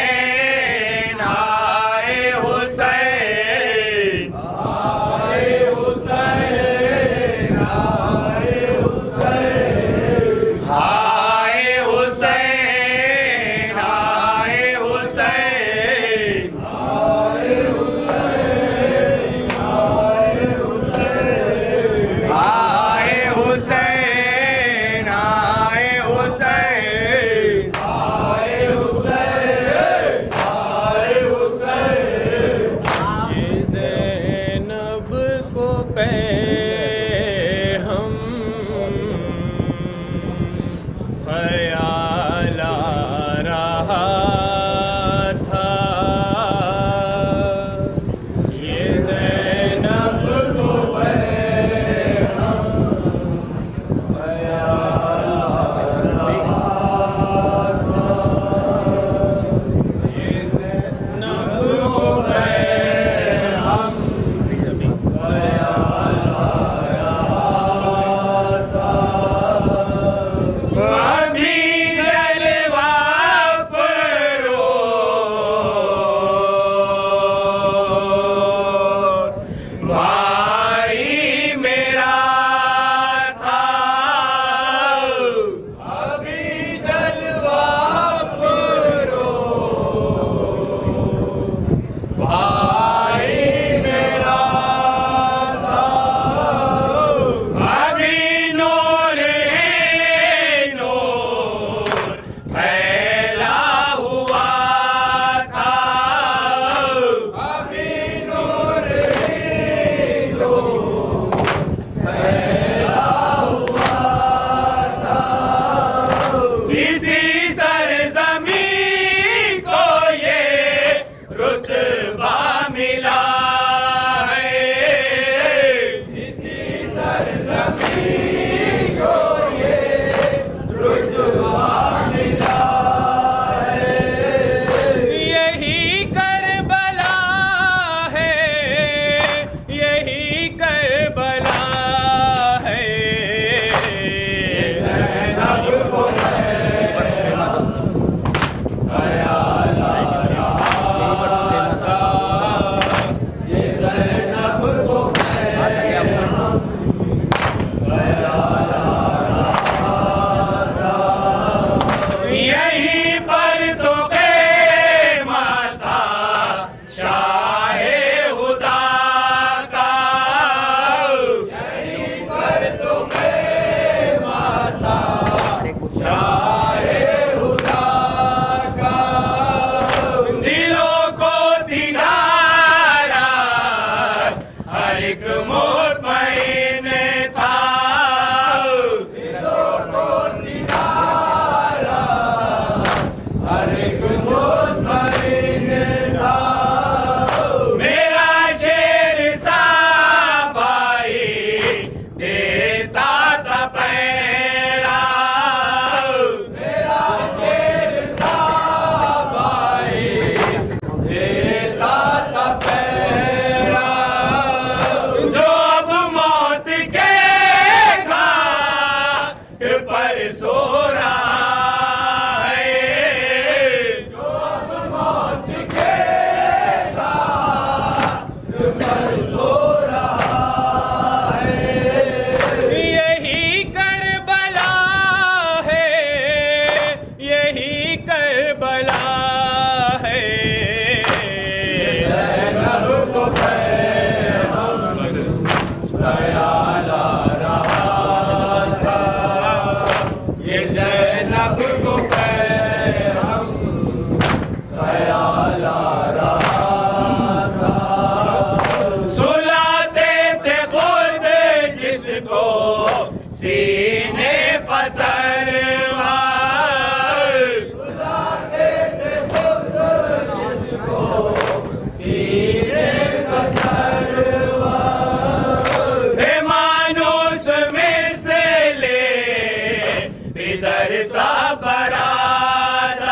مانوس میں سے لے ادھر سا برادر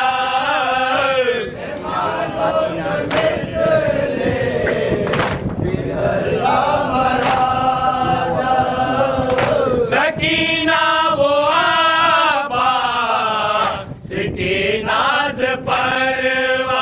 سکینہ وہ عباس کے ناز پرواز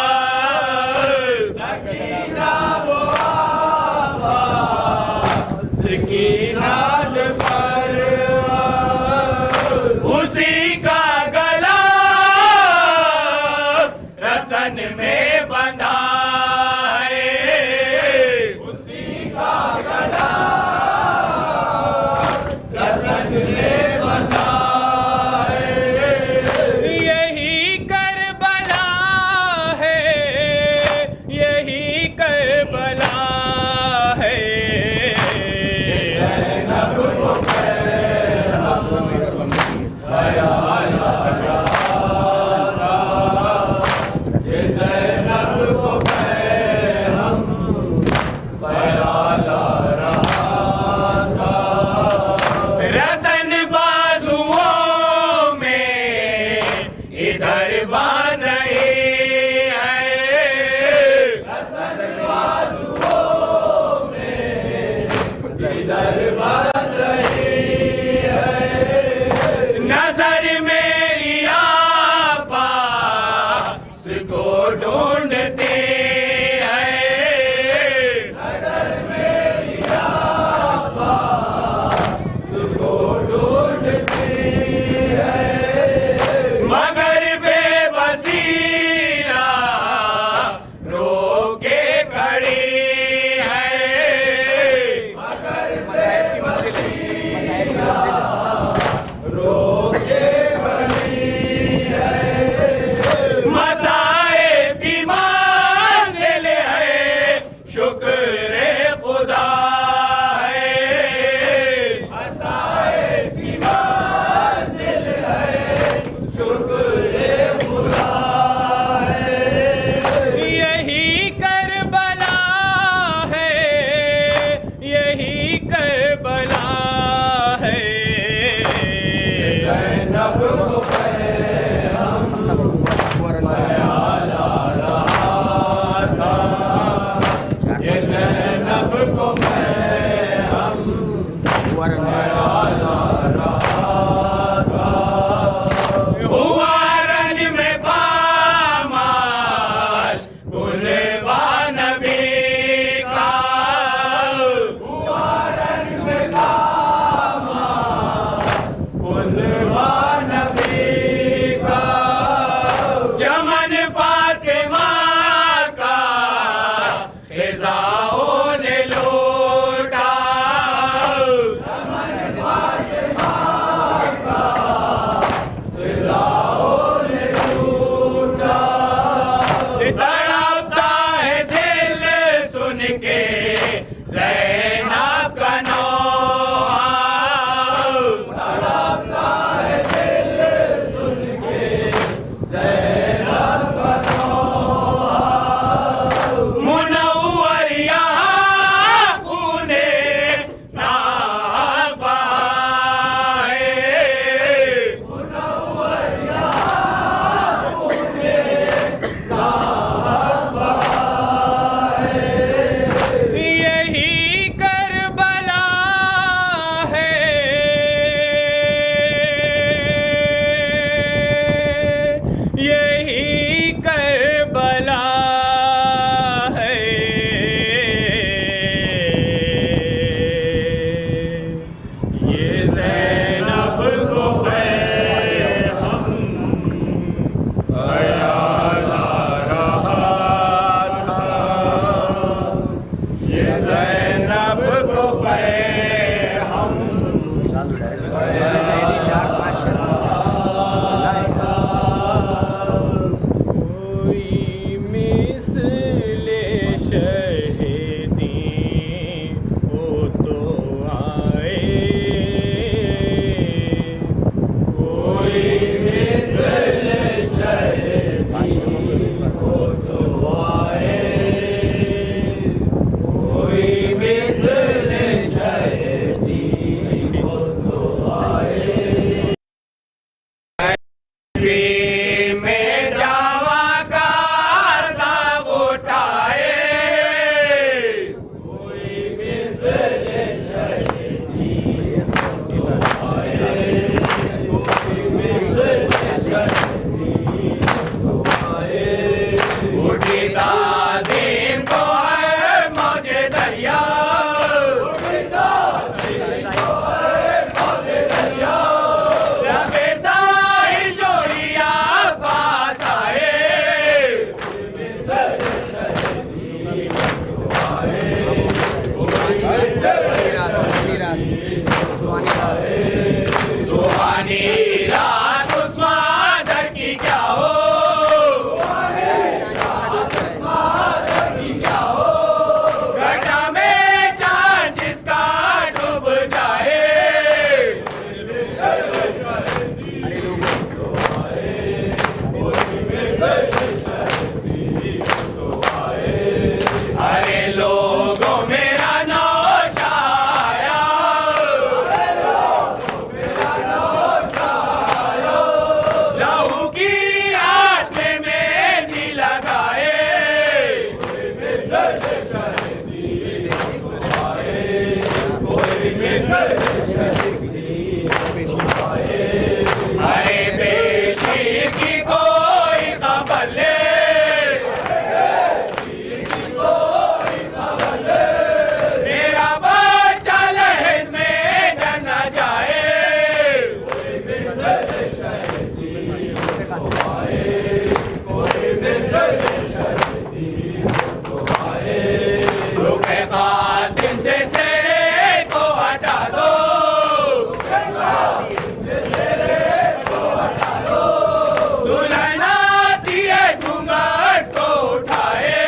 ارے بیشی کی کوئی خبر لے، میرا بچہ لہد میں ڈر نہ جائے، رخ قاسم سے سیرے کو ہٹا دو، دلہن آتی ہے گھونگھٹ کو اٹھائے،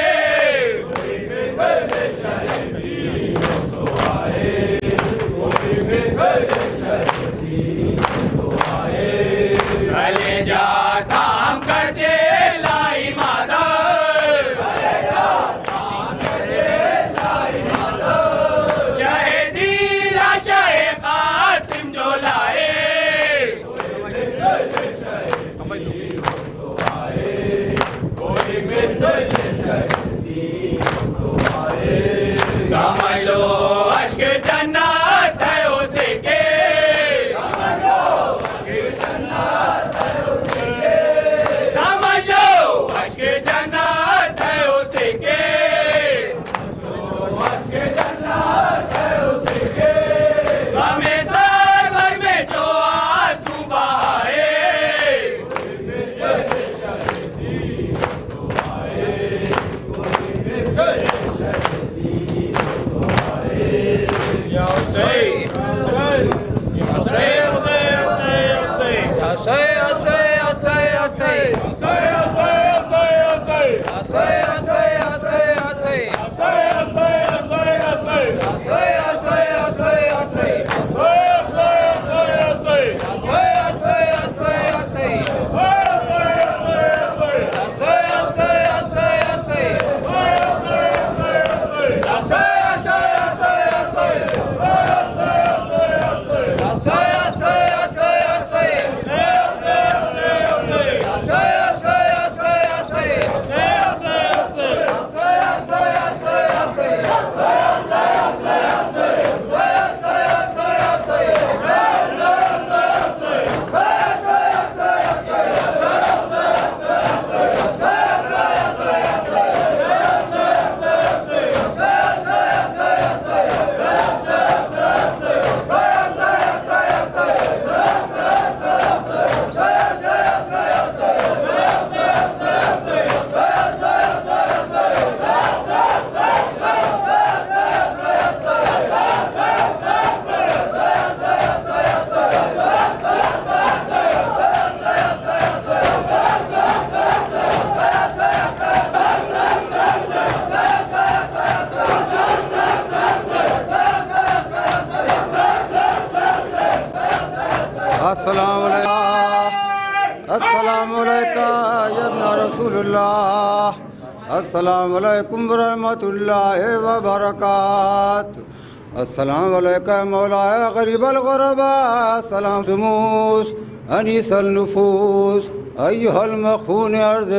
کلیجہ تھام کر چلائی مادر، شہیدی لاشہ قاسم جو لائے، سمجھ لو اشک جنت ہے اسے کے، سمجھ لو اشک جنت ہے اسے کے، ہمیں سرور میں جو آنسو بہائے، السلام علیکم یا ابن رسول اللہ، السلام علیکم ورحمۃ اللہ وبرکاتہ، السلام علیکم مولا غریب الغرباء، السلام شموس انیس النفوس ایھا المخفون ارض